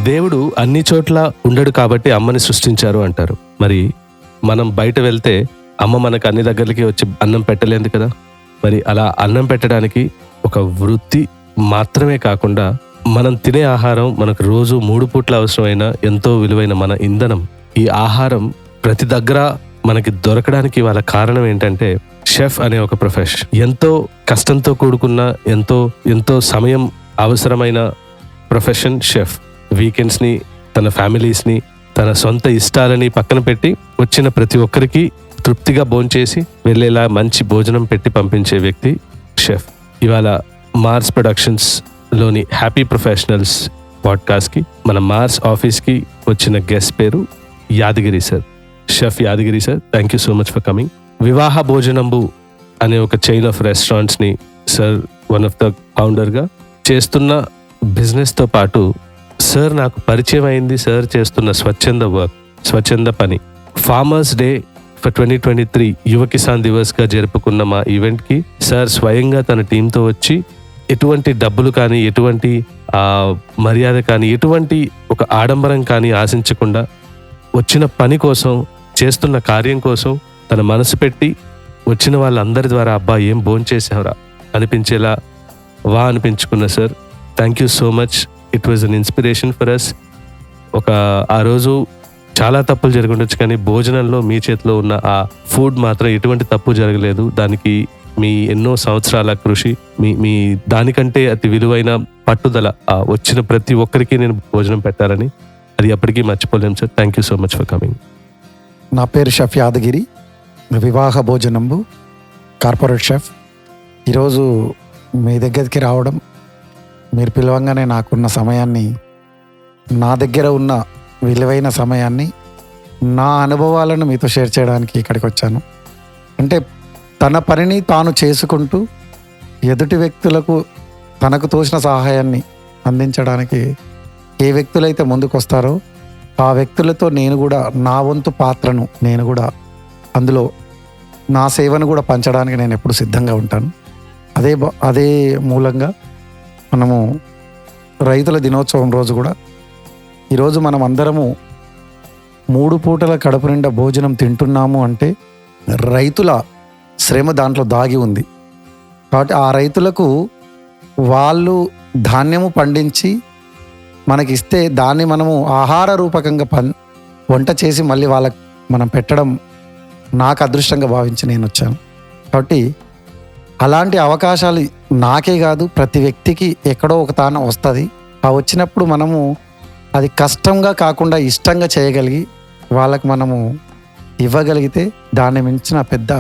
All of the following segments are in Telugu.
దేవుడు అన్ని చోట్ల ఉండడు కాబట్టి అమ్మని సృష్టించారు అంటారు. మరి మనం బయట వెళ్తే అమ్మ మనకు అన్ని దగ్గరికి వచ్చి అన్నం పెట్టలేదు కదా. మరి అలా అన్నం పెట్టడానికి ఒక వృత్తి మాత్రమే కాకుండా మనం తినే ఆహారం మనకు రోజు 3 పూట్ల అవసరమైన ఎంతో విలువైన మన ఇంధనం. ఈ ఆహారం ప్రతి దగ్గర మనకి దొరకడానికి వాళ్ళ కారణం ఏంటంటే షెఫ్ అనే ఒక ప్రొఫెషన్. ఎంతో కష్టంతో కూడుకున్న ఎంతో సమయం అవసరమైన ప్రొఫెషన్ షెఫ్. వీకెండ్స్ని, తన ఫ్యామిలీస్ని, తన సొంత ఇష్టాలని పక్కన పెట్టి వచ్చిన ప్రతి ఒక్కరికి తృప్తిగా భోంచేసి వెళ్ళేలా మంచి భోజనం పెట్టి పంపించే వ్యక్తి షెఫ్. ఇవాళ మార్స్ ప్రొడక్షన్స్ లోని హ్యాపీ ప్రొఫెషనల్స్ పాడ్కాస్ట్కి, మన మార్స్ ఆఫీస్కి వచ్చిన గెస్ట్ పేరు Yadagiri sir. Chef Yadagiri sir, thank you so much for coming. Vivaha Bhojanambu అనే ఒక చైన్ ఆఫ్ రెస్టారెంట్స్ని సార్ వన్ ఆఫ్ ద ఫౌండర్గా చేస్తున్న బిజినెస్తో పాటు సార్ నాకు పరిచయం అయింది సార్ చేస్తున్న స్వచ్ఛంద పని. ఫార్మర్స్ డే ఫర్ 2023 యువ కిసాన్ దివస్గా జరుపుకున్న మా ఈవెంట్కి సార్ స్వయంగా తన టీంతో వచ్చి ఎటువంటి డబ్బులు కానీ, ఎటువంటి మర్యాద కానీ, ఎటువంటి ఒక ఆడంబరం కానీ ఆశించకుండా వచ్చిన పని కోసం, చేస్తున్న కార్యం కోసం తన మనసు పెట్టి వచ్చిన వాళ్ళందరి ద్వారా అబ్బా ఏం భోంచేసావురా అనిపించేలా అనిపించుకున్న sir. Thank you so much. It was an inspiration for us. ఆ రోజు చాలా తప్పులు జరుగుండొచ్చు కానీ భోజనంలో మీ చేతిలో ఉన్న ఆ ఫుడ్ మాత్రం ఎటువంటి తప్పు జరగలేదు. దానికి మీ ఎన్నో సంవత్సరాల కృషి, మీ దానికంటే అతి విలువైన పట్టుదల, వచ్చిన ప్రతి ఒక్కరికి నేను భోజనం పెట్టాలని, అది ఎప్పటికీ మర్చిపోలేము sir. Thank you so much for coming. నా పేరు షెఫ్ యాదగిరి, వివాహ భోజనంబు కార్పొరేట్ షెఫ్. ఈరోజు మీ దగ్గరికి రావడం, మీరు పిలవంగానే నాకున్న సమయాన్ని, నా దగ్గర ఉన్న విలువైన సమయాన్ని, నా అనుభవాలను మీతో షేర్ చేయడానికి ఇక్కడికి వచ్చాను. అంటే తన పనిని తాను చేసుకుంటూ ఎదుటి వ్యక్తులకు తనకు తోచిన సహాయాన్ని అందించడానికి ఏ వ్యక్తులైతే ముందుకు వస్తారో ఆ వ్యక్తులతో నేను కూడా నా వంతు పాత్రను, నేను కూడా అందులో నా సేవను కూడా పంచడానికి నేను ఎప్పుడు సిద్ధంగా ఉంటాను. అదే మూలంగా మనము రైతుల దినోత్సవం రోజు కూడా ఈరోజు మనం అందరము 3 పూటల కడుపు నిండా భోజనం తింటున్నాము అంటే రైతుల శ్రమ దాంట్లో దాగి ఉంది. కాబట్టి ఆ రైతులకు వాళ్ళు ధాన్యము పండించి మనకిస్తే దాన్ని మనము ఆహార రూపకంగా వంట చేసి మళ్ళీ వాళ్ళకి మనం పెట్టడం నాకు అదృష్టంగా భావించి నేను వచ్చాను. కాబట్టి అలాంటి అవకాశాలు నాకే కాదు ప్రతి వ్యక్తికి ఎక్కడో ఒక తాన వస్తుంది. ఆ వచ్చినప్పుడు మనము అది కష్టంగా కాకుండా ఇష్టంగా చేయగలిగి వాళ్ళకి మనము ఇవ్వగలిగితే దాన్ని మించిన పెద్ద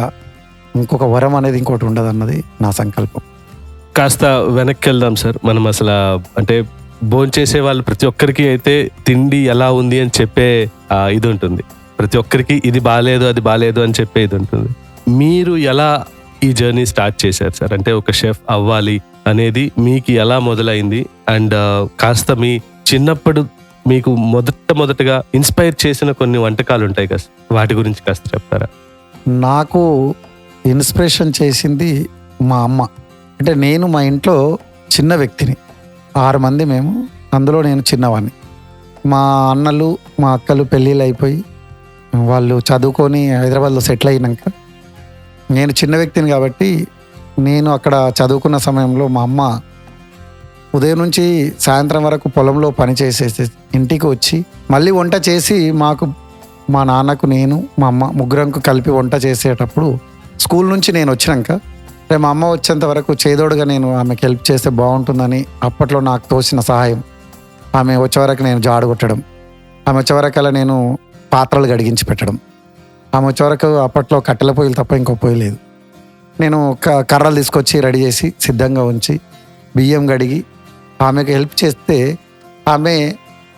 ఇంకొక వరం అనేది ఇంకోటి ఉండదు అన్నది నా సంకల్పం. కాస్త వెనక్కి వెళ్దాం సార్. మనం అసలు అంటే భోంచేసే వాళ్ళు ప్రతి ఒక్కరికి అయితే తిండి ఎలా ఉంది అని చెప్పే ఇది ఉంటుంది. ప్రతి ఒక్కరికి ఇది బాగాలేదు, అది బాగాలేదు అని చెప్పే ఇది ఉంటుంది. మీరు ఎలా ఈ జర్నీ స్టార్ట్ చేశారు సార్? అంటే ఒక షెఫ్ అవ్వాలి అనేది మీకు ఎలా మొదలైంది? అండ్ కాస్త మీ చిన్నప్పుడు మీకు మొదటగా ఇన్స్పైర్ చేసిన కొన్ని వంటకాలు ఉంటాయి కదా, వాటి గురించి కాస్త చెప్తారా? నాకు ఇన్స్పిరేషన్ చేసింది మా అమ్మ. అంటే నేను మా ఇంట్లో చిన్న వ్యక్తిని, 6 మంది మేము, అందులో నేను చిన్నవాడిని. మా అన్నలు మా అక్కలు పెళ్ళిళ్ళు అయిపోయి వాళ్ళు చదువుకొని హైదరాబాద్లో సెటిల్ అయినాక నేను చిన్న వ్యక్తిని కాబట్టి నేను అక్కడ చదువుకున్న సమయంలో మా అమ్మ ఉదయం నుంచి సాయంత్రం వరకు పొలంలో పని చేసేసి ఇంటికి వచ్చి మళ్ళీ వంట చేసి మాకు, మా నాన్నకు, నేను, మా అమ్మ ముగ్గురంకు కలిపి వంట చేసేటప్పుడు స్కూల్ నుంచి నేను వచ్చినాక మా అమ్మ వచ్చేంత వరకు చేదోడుగా నేను ఆమెకి హెల్ప్ చేస్తే బాగుంటుందని అప్పట్లో నాకు తోసిన సహాయం. ఆమె వచ్చే వరకు నేను జాడు కొట్టడం, ఆమె వచ్చే వరకల్లా నేను పాత్రలు గడిగించి పెట్టడం, ఆమె వచ్చే వరకు అప్పట్లో కట్టెల పొయ్యిలు తప్ప ఇంకో పొయ్యి లేదు. నేను కర్రలు తీసుకొచ్చి రెడీ చేసి సిద్ధంగా ఉంచి బియ్యం కడిగి ఆమెకు హెల్ప్ చేస్తే ఆమె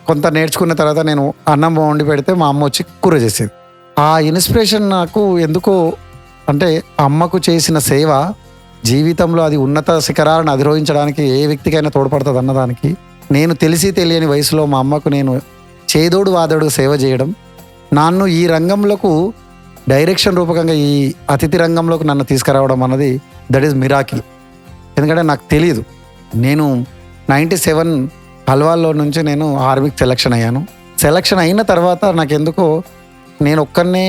కొంత నేర్చుకున్న తర్వాత నేను అన్నం వండి పెడితే మా అమ్మ వచ్చి కూర చేసేది. ఆ ఇన్స్పిరేషన్ నాకు ఎందుకో, అంటే అమ్మకు చేసిన సేవ జీవితంలో అది ఉన్నత శిఖరాలను అధిరోహించడానికి ఏ వ్యక్తికైనా తోడ్పడుతుంది అన్నదానికి నేను తెలిసి తెలియని వయసులో మా అమ్మకు నేను చేదోడు వాదోడు సేవ చేయడం, నన్ను ఈ రంగంలోకి డైరెక్షన్ రూపకంగా ఈ అతిథి రంగంలోకి నన్ను తీసుకురావడం అన్నది దట్ ఈస్ మిరాకిల్. ఎందుకంటే నాకు తెలియదు. నేను 97 హల్వాల్లో నుంచి నేను ఆర్మీకి సెలక్షన్ అయ్యాను. సెలక్షన్ అయిన తర్వాత నాకెందుకో నేను ఒక్కనే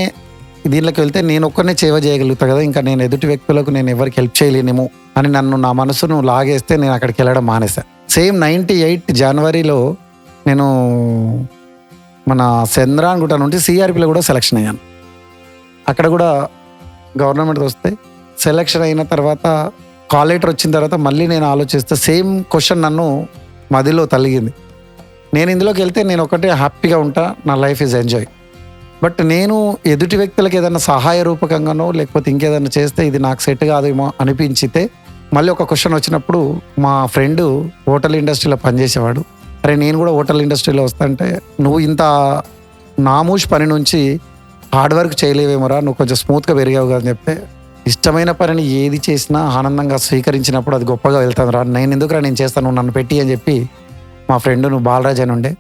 దీనిలోకి వెళ్తే నేను ఒక్కనే సేవ చేయగలుగుతా కదా, ఇంకా నేను ఎదుటి వ్యక్తులకు నేను ఎవరికి హెల్ప్ చేయలేనేమో అని నన్ను నా మనసును లాగేస్తే నేను అక్కడికి వెళ్ళడం మానేసా. సేమ్ 98 జనవరిలో నేను మన చంద్రాన్గుట్ట నుండి సిఆర్పిలో కూడా సెలక్షన్ అయ్యాను. అక్కడ కూడా గవర్నమెంట్ వస్తే సెలక్షన్ అయిన తర్వాత కాల్ లెటర్ వచ్చిన తర్వాత మళ్ళీ నేను ఆలోచిస్తే సేమ్ క్వశ్చన్ నన్ను మదిలో తలిగింది. నేను ఇందులోకి వెళ్తే నేను ఒకటే హ్యాపీగా ఉంటా, నా లైఫ్ ఈజ్ ఎంజాయ్. బట్ నేను ఎదుటి వ్యక్తులకు ఏదైనా సహాయ రూపకంగానో లేకపోతే ఇంకేదైనా చేస్తే ఇది నాకు సెట్ కాదేమో అనిపించితే మళ్ళీ ఒక క్వశ్చన్ వచ్చినప్పుడు మా ఫ్రెండ్ హోటల్ ఇండస్ట్రీలో పనిచేసేవాడు. అరే నేను కూడా హోటల్ ఇండస్ట్రీలో వస్తాంటే నువ్వు ఇంత నామూష్ పని నుంచి హార్డ్ వర్క్ చేయలేవేమోరా, నువ్వు కొంచెం స్మూత్గా పెరిగావు కదా అని చెప్తే, ఇష్టమైన పనిని ఏది చేసినా ఆనందంగా స్వీకరించినప్పుడు అది గొప్పగా వెళ్తాను రా, నేను ఎందుకురా నేను చేస్తాను, నువ్వు నన్ను పెట్టి అని చెప్పి మా ఫ్రెండ్ నువ్వు బాలరాజ్ అని ఉండే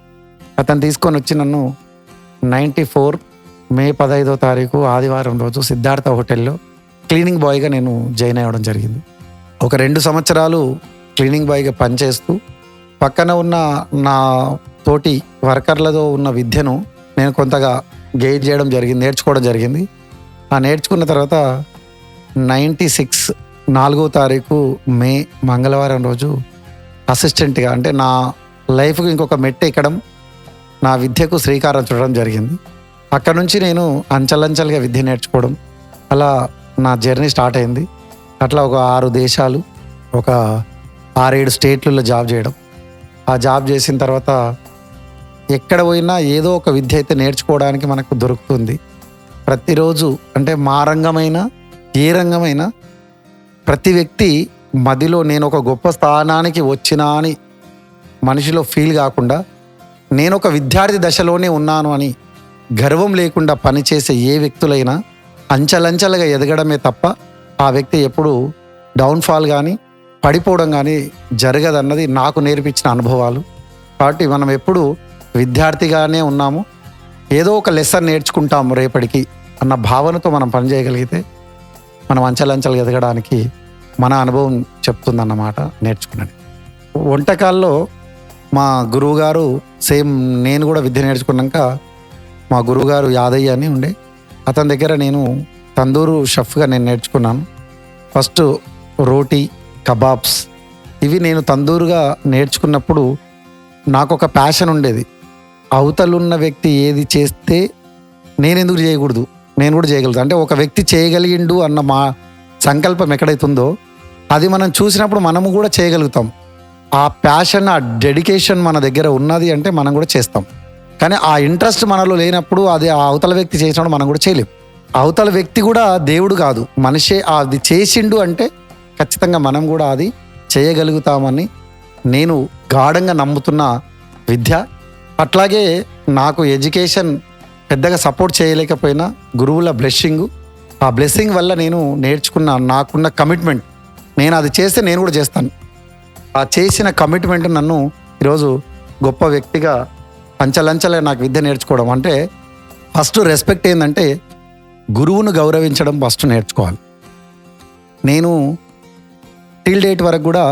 అతను తీసుకొని వచ్చి నన్ను 94 మే 15వ తారీఖు ఆదివారం రోజు సిద్ధార్థ హోటల్లో క్లీనింగ్ బాయ్గా నేను జాయిన్ అవ్వడం జరిగింది. ఒక 2 సంవత్సరాలు క్లీనింగ్ బాయ్గా పనిచేస్తూ పక్కన ఉన్న నా తోటి వర్కర్లతో ఉన్న విద్యను నేను కొంతగా గెయిన్ చేయడం జరిగింది, నేర్చుకోవడం జరిగింది. ఆ నేర్చుకున్న తర్వాత 96 4వ తారీఖు మే మంగళవారం రోజు అసిస్టెంట్గా అంటే నా లైఫ్కు ఇంకొక మెట్టు ఎక్కడం, నా విద్యకు శ్రీకారం చుట్టడం జరిగింది. అక్కడ నుంచి నేను అంచెలంచెలుగా విద్య నేర్చుకోవడం, అలా నా జర్నీ స్టార్ట్ అయింది. అట్లా ఒక 6 దేశాలు, ఒక 6-7 స్టేట్లలో జాబ్ చేయడం. ఆ జాబ్ చేసిన తర్వాత ఎక్కడ పోయినా ఏదో ఒక విద్య అయితే నేర్చుకోవడానికి మనకు దొరుకుతుంది. ప్రతిరోజు అంటే మా రంగమైనా ఏ రంగమైనా ప్రతి వ్యక్తి మదిలో నేను ఒక గొప్ప స్థానానికి వచ్చినా అని మనిషిలో ఫీల్ కాకుండా, నేను ఒక విద్యార్థి దశలోనే ఉన్నాను అని గర్వం లేకుండా పనిచేసే ఏ వ్యక్తులైనా అంచెలంచెలుగా ఎదగడమే తప్ప ఆ వ్యక్తి ఎప్పుడు డౌన్ఫాల్ కానీ పడిపోవడం కానీ జరగదన్నది నాకు నేర్పించిన అనుభవాలు. కాబట్టి మనం ఎప్పుడు విద్యార్థిగానే ఉన్నాము, ఏదో ఒక లెసన్ నేర్చుకుంటాము రేపటికి అన్న భావనతో మనం పనిచేయగలిగితే మనం అంచెలంచెలుగా ఎదగడానికి మన అనుభవం చెప్తుందన్నమాట నేర్చుకున్నది. వంటకాల్లో మా గురువుగారు సేమ్ నేను కూడా విద్య నేర్చుకున్నాక మా గురువుగారు యాదయ్య అని ఉండే, అతని దగ్గర నేను తందూరు షెఫ్గా నేను నేర్చుకున్నాను. ఫస్ట్ రోటీ, కబాబ్స్ ఇవి నేను తందూరుగా నేర్చుకున్నప్పుడు నాకు ఒక ప్యాషన్ ఉండేది. అవతలున్న వ్యక్తి ఏది చేస్తే నేను ఎందుకు చేయకూడదు, నేను కూడా చేయగలుగుతాను. అంటే ఒక వ్యక్తి చేయగలిగిండు అన్న మా సంకల్పం ఎక్కడైతుందో అది మనం చూసినప్పుడు మనము కూడా చేయగలుగుతాం. ఆ ప్యాషన్, ఆ డెడికేషన్ మన దగ్గర ఉన్నది అంటే మనం కూడా చేస్తాం. కానీ ఆ ఇంట్రెస్ట్ మనలో లేనప్పుడు అది ఆ అవతల వ్యక్తి చేసినప్పుడు మనం కూడా చేయలేం. అవతల వ్యక్తి కూడా దేవుడు కాదు, మనిషే అది చేసిండు అంటే ఖచ్చితంగా మనం కూడా అది చేయగలుగుతామని నేను గాఢంగా నమ్ముతున్న విద్య. అట్లాగే నాకు ఎడ్యుకేషన్ పెద్దగా సపోర్ట్ చేయలేకపోయినా గురువుల బ్లెస్సింగు, ఆ బ్లెస్సింగ్ వల్ల నేను నేర్చుకున్న నాకున్న కమిట్మెంట్, నేను అది చేస్తే నేను కూడా చేస్తాను. ఆ చేసిన కమిట్మెంట్ నన్ను ఈరోజు గొప్ప వ్యక్తిగా అంచెలంచెలే నాకు విద్య నేర్చుకోవడం. అంటే ఫస్ట్ రెస్పెక్ట్ ఏంటంటే గురువును గౌరవించడం ఫస్ట్ నేర్చుకోవాలి. నేను టిల్ డేట్ వరకు కూడా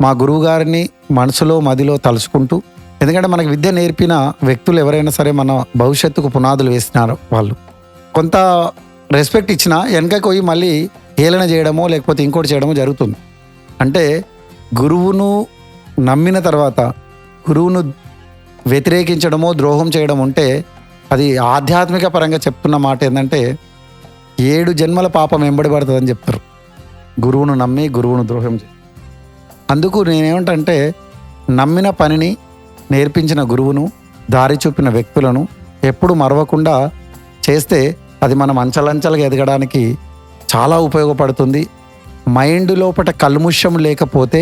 మా గురువు గారిని మనసులో మదిలో తలుచుకుంటూ, ఎందుకంటే మనకు విద్య నేర్పిన వ్యక్తులు ఎవరైనా సరే మన భవిష్యత్తుకు పునాదులు వేసినారు. వాళ్ళు కొంత రెస్పెక్ట్ ఇచ్చినా వెనకకి పోయి మళ్ళీ హేళన చేయడమో లేకపోతే ఇంకోటి చేయడమో జరుగుతుంది. అంటే గురువును నమ్మిన తర్వాత గురువును వ్యతిరేకించడమో ద్రోహం చేయడం ఉంటే అది ఆధ్యాత్మిక పరంగా చెప్తున్న మాట ఏంటంటే 7 జన్మల పాపం వెంబడి పడుతుందని చెప్తారు, గురువును నమ్మి గురువును ద్రోహం చేసి. అందుకు నేనేమంటే నమ్మిన పనిని నేర్పించిన గురువును, దారి చూపిన వ్యక్తులను ఎప్పుడు మరవకుండా చేస్తే అది మనం అంచలంచలుగా ఎదగడానికి చాలా ఉపయోగపడుతుంది. మైండ్ లోపల కల్ముష్యం లేకపోతే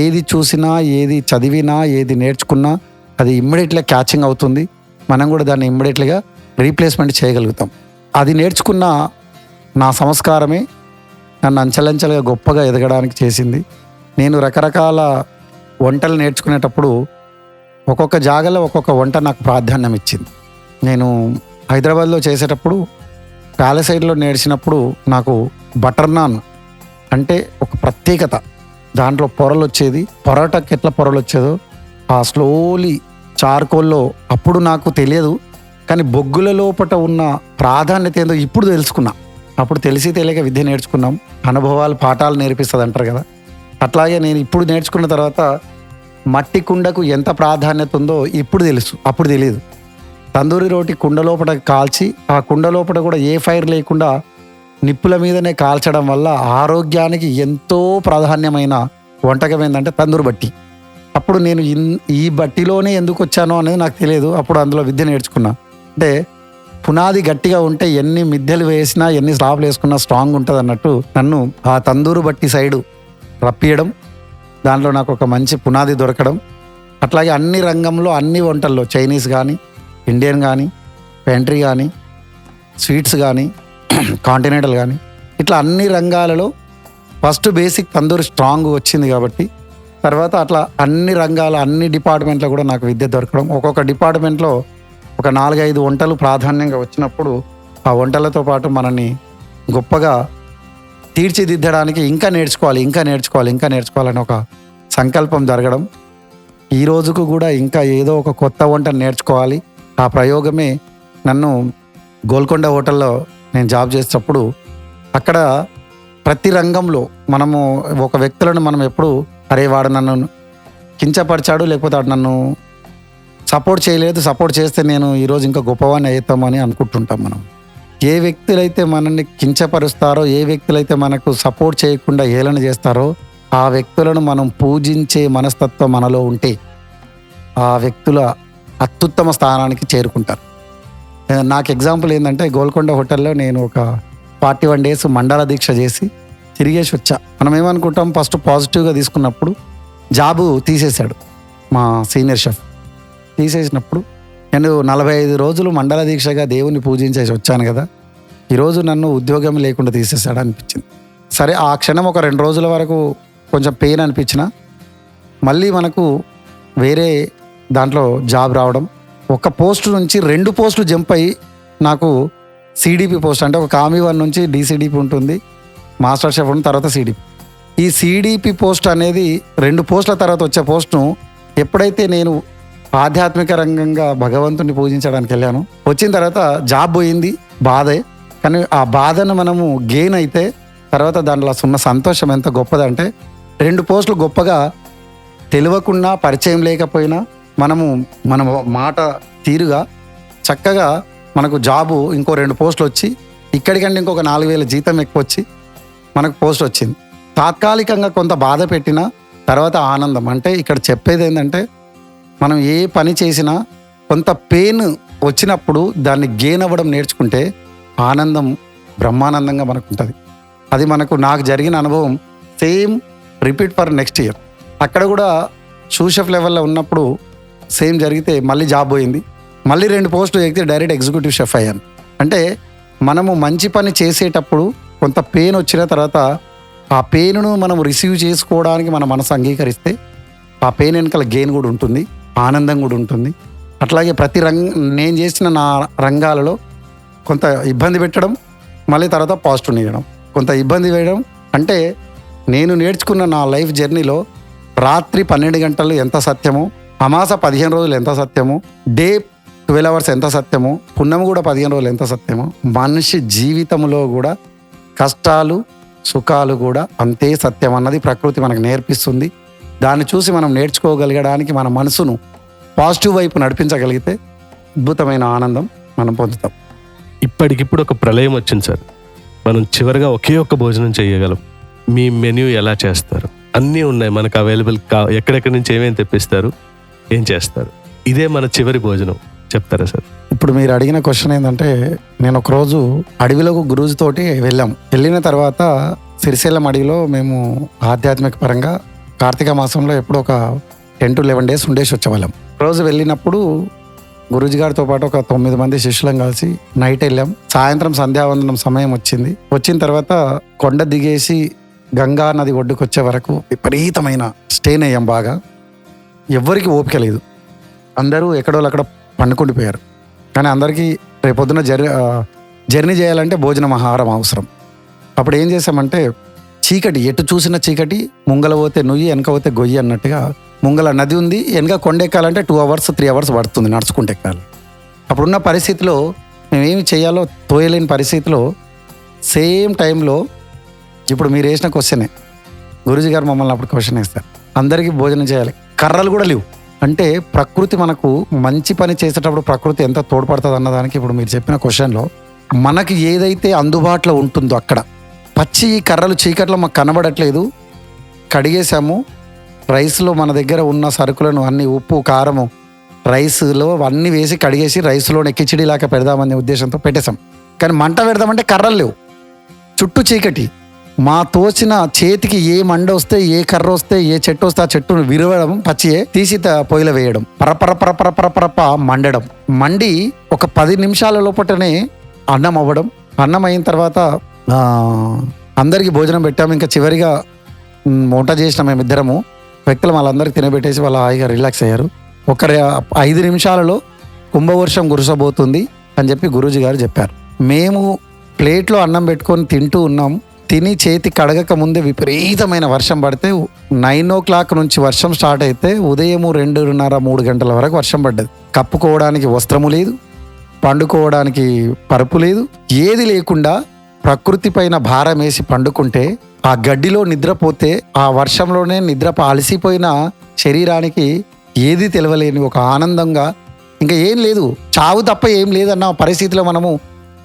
ఏది చూసినా, ఏది చదివినా, ఏది నేర్చుకున్నా అది ఇమ్మీడియట్గా క్యాచింగ్ అవుతుంది. మనం కూడా దాన్ని ఇమ్మీడియట్గా రీప్లేస్మెంట్ చేయగలుగుతాం. అది నేర్చుకున్న నా సంస్కారమే నన్ను అంచెలంచెలుగా గొప్పగా ఎదగడానికి చేసింది. నేను రకరకాల వంటలు నేర్చుకునేటప్పుడు ఒక్కొక్క జాగాలో ఒక్కొక్క వంట నాకు ప్రాధాన్యం ఇచ్చింది. నేను హైదరాబాద్లో చేసేటప్పుడు ప్యాలెసైడ్లో నేర్చినప్పుడు నాకు బటర్ నాన్ అంటే ఒక ప్రత్యేకత. దాంట్లో పొరలు వచ్చేది, పరోటాకి ఎట్లా పొరలు వచ్చేదో ఆ స్లోలీ చార్కోల్లో అప్పుడు నాకు తెలియదు, కానీ బొగ్గుల లోపట ఉన్న ప్రాధాన్యత ఏందో ఇప్పుడు తెలుసుకున్నా. అప్పుడు తెలిసి తెలియక విద్య నేర్చుకున్నాం. అనుభవాలు పాఠాలు నేర్పిస్తుంది అంటారు కదా, అట్లాగే నేను ఇప్పుడు నేర్చుకున్న తర్వాత మట్టి కుండకు ఎంత ప్రాధాన్యత ఉందో ఇప్పుడు తెలుసు, అప్పుడు తెలియదు. తందూరి రోటి కుండ లోపల కాల్చి ఆ కుండ లోపల కూడా ఏ ఫైర్ లేకుండా నిప్పుల మీదనే కాల్చడం వల్ల ఆరోగ్యానికి ఎంతో ప్రాధాన్యమైన వంటకం ఏంటంటే తందూరి బట్టి. అప్పుడు నేను ఈ బట్టిలోనే ఎందుకు వచ్చానో అనేది నాకు తెలియదు. అప్పుడు అందులో విద్య నేర్చుకున్నా. అంటే పునాది గట్టిగా ఉంటే ఎన్ని మిద్దెలు వేసినా ఎన్ని స్లాబ్లు వేసుకున్నా స్ట్రాంగ్ ఉంటుంది అన్నట్టు నన్ను ఆ తందూరు బట్టి సైడు రప్పియడం, దాంట్లో నాకు ఒక మంచి పునాది దొరకడం. అట్లాగే అన్ని రంగంలో అన్ని వంటల్లో చైనీస్ కానీ, ఇండియన్ కానీ, పెంట్రీ కానీ, స్వీట్స్ కానీ, కాంటినెంటల్ కానీ, ఇట్లా అన్ని రంగాలలో ఫస్ట్ బేసిక్ తందూరి స్ట్రాంగ్ వచ్చింది కాబట్టి తర్వాత అట్లా అన్ని రంగాల అన్ని డిపార్ట్మెంట్లో కూడా నాకు విద్య దొరకడం. ఒక్కొక్క డిపార్ట్మెంట్లో ఒక 4-5 వంటలు ప్రాధాన్యంగా వచ్చినప్పుడు ఆ వంటలతో పాటు మనల్ని గొప్పగా తీర్చిదిద్దడానికి ఇంకా నేర్చుకోవాలని ఒక సంకల్పం జరగడం. ఈ రోజుకు కూడా ఇంకా ఏదో ఒక కొత్త వంట నేర్చుకోవాలి. ఆ ప్రయోగమే నన్ను గోల్కొండ హోటల్లో నేను జాబ్ చేసేటప్పుడు అక్కడ ప్రతి రంగంలో మనము ఒక వ్యక్తులను మనం ఎప్పుడు అరే వాడు నన్ను కించపరిచాడు, లేకపోతే వాడు నన్ను సపోర్ట్ చేయలేదు, సపోర్ట్ చేస్తే నేను ఈరోజు ఇంకా గొప్పవాడిని అవుతామని అనుకుంటుంటాం. మనం ఏ వ్యక్తులైతే మనల్ని కించపరుస్తారో, ఏ వ్యక్తులైతే మనకు సపోర్ట్ చేయకుండా ఏలన చేస్తారో ఆ వ్యక్తులను మనం పూజించే మనస్తత్వం మనలో ఉంటే ఆ వ్యక్తుల అత్యుత్తమ స్థానానికి చేరుకుంటారు. నాకు ఎగ్జాంపుల్ ఏంటంటే గోల్కొండ హోటల్లో నేను ఒక 41 days మండల దీక్ష చేసి తిరిగేసి వచ్చా. మనం ఏమనుకుంటాం, ఫస్ట్ పాజిటివ్గా తీసుకున్నప్పుడు జాబు తీసేశాడు మా సీనియర్ షెఫ్. తీసేసినప్పుడు నేను 45 రోజులు మండల దీక్షగా దేవుని పూజించేసి వచ్చాను కదా, ఈరోజు నన్ను ఉద్యోగం లేకుండా తీసేశాడు అనిపించింది. సరే ఆ క్షణం ఒక 2 రోజుల వరకు కొంచెం పెయిన్ అనిపించిన, మళ్ళీ మనకు వేరే దాంట్లో జాబ్ రావడం, ఒక పోస్ట్ నుంచి 2 పోస్టులు జంప్ అయ్యి నాకు సిడిపి పోస్ట్, అంటే ఒక కామి 1 నుంచి డిసిడిపి ఉంటుంది, మాస్టర్ షెఫ్ ఉన్న తర్వాత సిడిపి. ఈ సిడిపి పోస్ట్ అనేది 2 పోస్టుల తర్వాత వచ్చే పోస్టును ఎప్పుడైతే నేను ఆధ్యాత్మిక రంగంగా భగవంతుని పూజించడానికి వెళ్ళాను, వచ్చిన తర్వాత జాబ్ పోయింది, బాధే. కానీ ఆ బాధను మనము గెయిన్ అయితే తర్వాత దాంట్లో ఉన్న సంతోషం ఎంత గొప్పదంటే 2 పోస్టులు గొప్పగా తెలియకుండా పరిచయం లేకపోయినా మన మాట తీరుగా చక్కగా మనకు జాబు ఇంకో 2 పోస్టులు వచ్చి ఇక్కడికంటే ఇంకొక 4,000 జీతం ఎక్కువ వచ్చి మనకు పోస్ట్ వచ్చింది. తాత్కాలికంగా కొంత బాధ పెట్టినా తర్వాత ఆనందం. అంటే ఇక్కడ చెప్పేది ఏంటంటే మనం ఏ పని చేసినా కొంత పెయిన్ వచ్చినప్పుడు దాన్ని గెయిన్ అవ్వడం నేర్చుకుంటే ఆనందం బ్రహ్మానందంగా మనకు ఉంటుంది. అది నాకు జరిగిన అనుభవం same repeat for next year. అక్కడ కూడా షూషెఫ్ లెవెల్లో ఉన్నప్పుడు సేమ్ జరిగితే మళ్ళీ జాబ్ పోయింది, మళ్ళీ 2 పోస్టులు ఎక్కితే డైరెక్ట్ ఎగ్జిక్యూటివ్ షెఫ్ అయ్యాను. అంటే మనము మంచి పని చేసేటప్పుడు కొంత పెయిన్ వచ్చిన తర్వాత ఆ పెయిన్ను మనం రిసీవ్ చేసుకోవడానికి మన మనసు అంగీకరిస్తే ఆ పెయిన్ వెనకాల గెయిన్ కూడా ఉంటుంది, ఆనందం కూడా ఉంటుంది. అట్లాగే ప్రతి నేను చేసిన నా రంగాలలో కొంత ఇబ్బంది పెట్టడం, మళ్ళీ తర్వాత పాజిటివ్ ఇవ్వడం, కొంత ఇబ్బంది వేయడం. అంటే నేను నేర్చుకున్న నా లైఫ్ జర్నీలో రాత్రి 12 గంటలు ఎంత సత్యమో, అమాస 15 రోజులు ఎంత సత్యమో, డే 12 hours ఎంత సత్యమో, పున్నము కూడా 15 రోజులు ఎంత సత్యమో, మనిషి జీవితంలో కూడా కష్టాలు సుఖాలు కూడా అంతే సత్యం అన్నది ప్రకృతి మనకు నేర్పిస్తుంది. దాన్ని చూసి మనం నేర్చుకోగలగడానికి మన మనసును పాజిటివ్ వైపు నడిపించగలిగితే అద్భుతమైన ఆనందం మనం పొందుతాం. ఇప్పటికిప్పుడు ఒక ప్రళయం వచ్చింది సార్, మనం చివరిగా ఒకే ఒక్క భోజనం చేయగలం. మీ మెన్యూ ఎలా చేస్తారు? అన్నీ ఉన్నాయి మనకు అవైలబుల్. ఎక్కడెక్కడి నుంచి ఏమేమి తెప్పిస్తారు, ఏం చేస్తారు? ఇదే మన చివరి భోజనం, చెప్తారా సార్? ఇప్పుడు మీరు అడిగిన క్వశ్చన్ ఏంటంటే, నేను ఒకరోజు అడవిలోకి గురూజుతోటి వెళ్ళిన తర్వాత సిరిశైలం అడవిలో మేము ఆధ్యాత్మిక పరంగా కార్తీక మాసంలో ఎప్పుడు ఒక 10 to 11 days ఉండేసి వచ్చేవాళ్ళం. రోజు వెళ్ళినప్పుడు గురూజీ గారితో పాటు ఒక 9 మంది శిష్యులం కలిసి నైట్ వెళ్ళాం. సాయంత్రం సంధ్యావందనం సమయం వచ్చింది. వచ్చిన తర్వాత కొండ దిగేసి గంగా నది ఒడ్డుకు వచ్చే వరకు విపరీతమైన స్టేన్ అయ్యాం. బాగా ఎవ్వరికి ఓపిక లేదు, అందరూ ఎక్కడోళ్ళు అక్కడ పండుకుండిపోయారు. కానీ అందరికీ రేపొద్దున జర్నీ చేయాలంటే భోజనం ఆహారం అవసరం. అప్పుడు ఏం చేసామంటే, చీకటి ఎటు చూసిన చీకటి, ముంగల పోతే నుయ్యి వెనక పోతే గొయ్యి అన్నట్టుగా ముంగల నది ఉంది, వెనక కొండ ఎక్కాలంటే 2 అవర్స్ 3 అవర్స్ పడుతుంది నడుచుకుంటూ ఎక్కాలి. అప్పుడున్న పరిస్థితిలో మేమేమి చేయాలో తోయలేని పరిస్థితిలో సేమ్ టైంలో ఇప్పుడు మీరు వేసిన క్వశ్చనే గురూజీ గారు మమ్మల్ని అప్పుడు క్వశ్చన్ వేస్తారు, అందరికీ భోజనం చేయాలి, కర్రలు కూడా లేవు అంటే ప్రకృతి మనకు మంచి పని చేసేటప్పుడు ప్రకృతి ఎంత తోడ్పడుతుంది అన్నదానికి ఇప్పుడు మీరు చెప్పిన క్వశ్చన్లో మనకి ఏదైతే అందుబాటులో ఉంటుందో అక్కడ పచ్చి కర్రలు చీకట్లో మాకు కనబడట్లేదు, కడిగేసాము, రైస్లో మన దగ్గర ఉన్న సరుకులను అన్ని ఉప్పు కారము రైస్లో అన్నీ వేసి కడిగేసి రైస్లోనే కిచిడీలాగా పెడదామనే ఉద్దేశంతో పెట్టేశాం. కానీ మంట పెడదామంటే కర్రలు లేవు, చుట్టూ చీకటి. మా తోచిన చేతికి ఏ మండ వస్తే ఏ కర్ర వస్తే ఏ చెట్టు వస్తే ఆ చెట్టును విరవడం, పచ్చియే తీసి పొయ్యిలో వేయడం, పరపరపరపరపరపరప మండడం, మండి ఒక 10 నిమిషాల లోపటనే అన్నం అవ్వడం. అన్నం అయిన తర్వాత అందరికీ భోజనం పెట్టాము. ఇంకా చివరిగా వంట చేసిన మేమిద్దరము వ్యక్తులు వాళ్ళందరికీ తినబెట్టేసి వాళ్ళ హాయిగా రిలాక్స్ అయ్యారు. ఒక 5 నిమిషాలలో కుంభవర్షం కురసబోతుంది అని చెప్పి గురూజీ గారు చెప్పారు. మేము ప్లేట్లో అన్నం పెట్టుకొని తింటూ ఉన్నాం. తిని చేతి కడగక ముందే విపరీతమైన వర్షం పడితే 9 o'clock నుంచి వర్షం స్టార్ట్ అయితే ఉదయం 2:30-3 గంటల వరకు వర్షం పడ్డది. కప్పుకోవడానికి వస్త్రము లేదు, పండుకోవడానికి పరుపు లేదు, ఏది లేకుండా ప్రకృతి పైన భారం వేసి పండుకుంటే ఆ గడ్డిలో నిద్రపోతే ఆ వర్షంలోనే అలసిపోయిన శరీరానికి ఏది తెలవలేని ఒక ఆనందంగా ఇంకా ఏం లేదు, చావు తప్ప ఏం లేదన్న పరిస్థితిలో మనము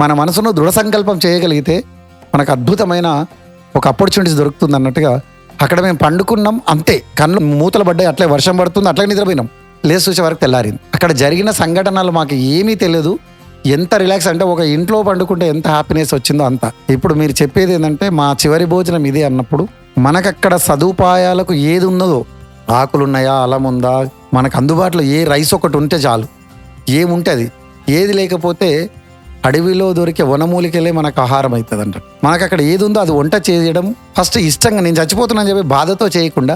మన మనసును దృఢ సంకల్పం చేయగలిగితే మనకు అద్భుతమైన ఒక ఆపర్చునిటీస్ దొరుకుతుంది అన్నట్టుగా అక్కడ మేము పండుకున్నాం. అంతే, కళ్ళు మూతలు పడ్డాయి, అట్లే వర్షం పడుతుంది, అట్లే నిద్రపోయినాం. లేచి చూసే వరకు తెల్లారింది. అక్కడ జరిగిన సంఘటనలు మాకు ఏమీ తెలియదు. ఎంత రిలాక్స్ అంటే ఒక ఇంట్లో పండుకుంటే ఎంత హ్యాపీనెస్ వచ్చిందో అంత. ఇప్పుడు మీరు చెప్పేది ఏంటంటే మా చివరి భోజనం ఇదే అన్నప్పుడు మనకక్కడ సదుపాయాలకు ఏది ఉన్నదో, ఆకులు ఉన్నాయా, అలం ఉందా, మనకు అందుబాటులో ఏ రైస్ ఒకటి ఉంటే చాలు, ఏముంటుంది. ఏది లేకపోతే అడవిలో దొరికే వనమూలికలే మనకు ఆహారం అవుతుంది అంటారు. మనకు అక్కడ ఏది ఉందో అది వంట చేయడం ఫస్ట్ ఇష్టంగా, నేను చచ్చిపోతున్నాను చెప్పి బాధతో చేయకుండా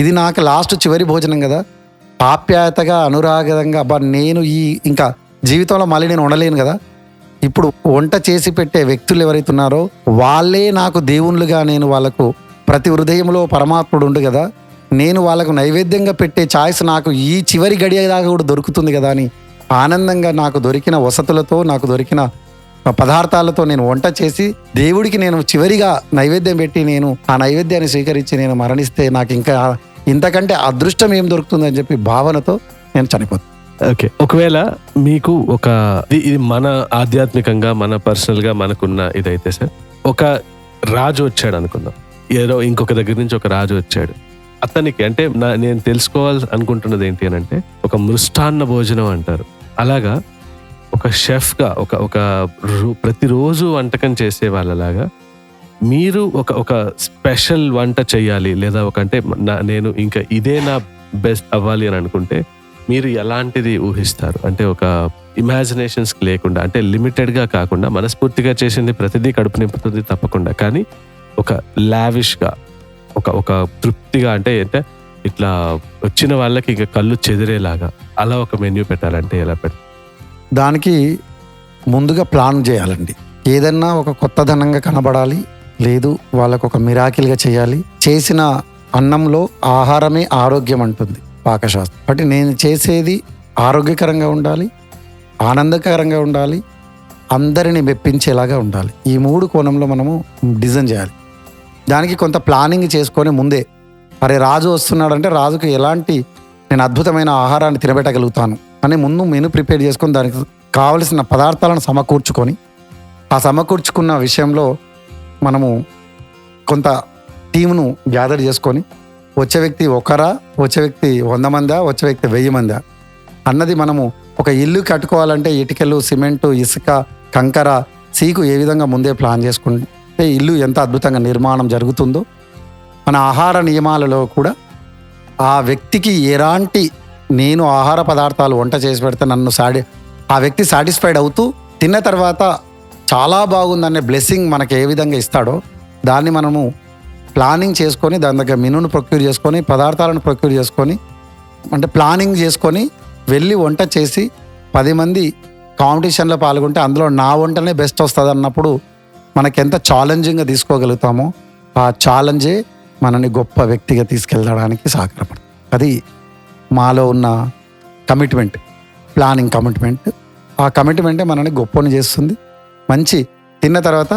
ఇది నాకు లాస్ట్ చివరి భోజనం కదా, ఆప్యాయతగా అనురాగంగా అబ్బా నేను ఇంకా జీవితంలో మళ్ళీ నేను ఉండలేను కదా, ఇప్పుడు వంట చేసి పెట్టే వ్యక్తులు ఎవరైతే ఉన్నారో వాళ్ళే నాకు దేవుళ్ళుగా, నేను వాళ్ళకు ప్రతి హృదయంలో పరమాత్ముడు ఉండు కదా, నేను వాళ్ళకు నైవేద్యంగా పెట్టే ఛాయిస్ నాకు ఈ చివరి గడియదాకా కూడా దొరుకుతుంది కదా అని ఆనందంగా నాకు దొరికిన వసతులతో, నాకు దొరికిన పదార్థాలతో నేను వంట చేసి దేవుడికి నేను చివరిగా నైవేద్యం పెట్టి నేను ఆ నైవేద్యాన్ని స్వీకరించి నేను మరణిస్తే నాకు ఇంకా ఇంతకంటే అదృష్టం ఏం దొరుకుతుందని చెప్పి భావనతో నేను చనిపోతాను. ఓకే, ఒకవేళ మీకు ఇది మన ఆధ్యాత్మికంగా మన పర్సనల్గా మనకున్న ఇదైతే సార్, ఒక రాజు వచ్చాడు అనుకుందాం, ఏదో ఇంకొక దగ్గర నుంచి ఒక రాజు వచ్చాడు, అతనికి అంటే నేను తెలుసుకోవాలి అనుకుంటున్నది ఏంటి అని అంటే ఒక మృష్టాన్న భోజనం అంటారు, అలాగా ఒక షెఫ్గా ఒక ప్రతిరోజు వంటకం చేసే వాళ్ళలాగా మీరు ఒక స్పెషల్ వంట చెయ్యాలి లేదా అంటే నేను ఇంకా ఇదే నా బెస్ట్ అవ్వాలి అని అనుకుంటే మీరు ఎలాంటిది ఊహిస్తారు? అంటే ఒక ఇమాజినేషన్స్కి లేకుండా, అంటే లిమిటెడ్గా కాకుండా, మనస్ఫూర్తిగా చేసింది ప్రతిదీ కడుపు నింపుతుంది తప్పకుండా, కానీ ఒక లావిష్గా ఒక తృప్తిగా, అంటే ఇట్లా వచ్చిన వాళ్ళకి ఇక కళ్ళు చెదిరేలాగా అలా ఒక మెన్యూ పెట్టాలంటే ఎలా పెడతారు? దానికి ముందుగా ప్లాన్ చేయాలండి. ఏదన్నా ఒక కొత్తదనంగా కనబడాలి, లేదు వాళ్ళకు ఒక మిరాకిల్గా చేయాలి. చేసిన అన్నంలో ఆహారమే ఆరోగ్యం అంటుంది పాకశాస్త్రం. కాబట్టి నేను చేసేది ఆరోగ్యకరంగా ఉండాలి, ఆనందకరంగా ఉండాలి, అందరిని మెప్పించేలాగా ఉండాలి. ఈ 3 కోణంలో మనము డిజైన్ చేయాలి. దానికి కొంత ప్లానింగ్ చేసుకొని ముందే, అరే రాజు వస్తున్నాడంటే రాజుకు ఎలాంటి నేను అద్భుతమైన ఆహారాన్ని తినబెట్టగలుగుతాను అని ముందు మెను ప్రిపేర్ చేసుకొని దానికి కావలసిన పదార్థాలను సమకూర్చుకొని, ఆ సమకూర్చుకున్న విషయంలో మనము కొంత టీమును గ్యాదర్ చేసుకొని, వచ్చే వ్యక్తి ఒకరా, వచ్చే వ్యక్తి 100 మందా, వచ్చే వ్యక్తి 1000 మందా అన్నది మనము ఒక ఇల్లు కట్టుకోవాలంటే ఇటుకలు, సిమెంటు, ఇసుక, కంకర, సీకు ఏ విధంగా ముందే ప్లాన్ చేసుకుంటే ఇల్లు ఎంత అద్భుతంగా నిర్మాణం జరుగుతుందో, మన ఆహార నియమాలలో కూడా ఆ వ్యక్తికి ఎలాంటి నేను ఆహార పదార్థాలు వంట చేసి పెడితే ఆ వ్యక్తి సాటిస్ఫైడ్ అవుతూ తిన్న తర్వాత చాలా బాగుందనే బ్లెస్సింగ్ మనకి ఏ విధంగా ఇస్తాడో దాన్ని మనము ప్లానింగ్ చేసుకొని, దాని దగ్గర మెనూను ప్రొక్యూర్ చేసుకొని, పదార్థాలను ప్రొక్యూర్ చేసుకొని, అంటే ప్లానింగ్ చేసుకొని వెళ్ళి వంట చేసి 10 మంది కాంపిటీషన్లో పాల్గొంటే అందులో నా వంటనే బెస్ట్ వస్తుంది అన్నప్పుడు మనకి ఎంత ఛాలెంజింగ్గా తీసుకోగలుగుతామో ఆ ఛాలెంజే మనని గొప్ప వ్యక్తిగా తీసుకెళ్ళడానికి సహకారపడుతుంది. అది మాలో ఉన్న కమిట్మెంట్, ప్లానింగ్ కమిట్మెంట్. ఆ కమిట్మెంటే మనల్ని గొప్పని చేస్తుంది. మంచి తిన్న తర్వాత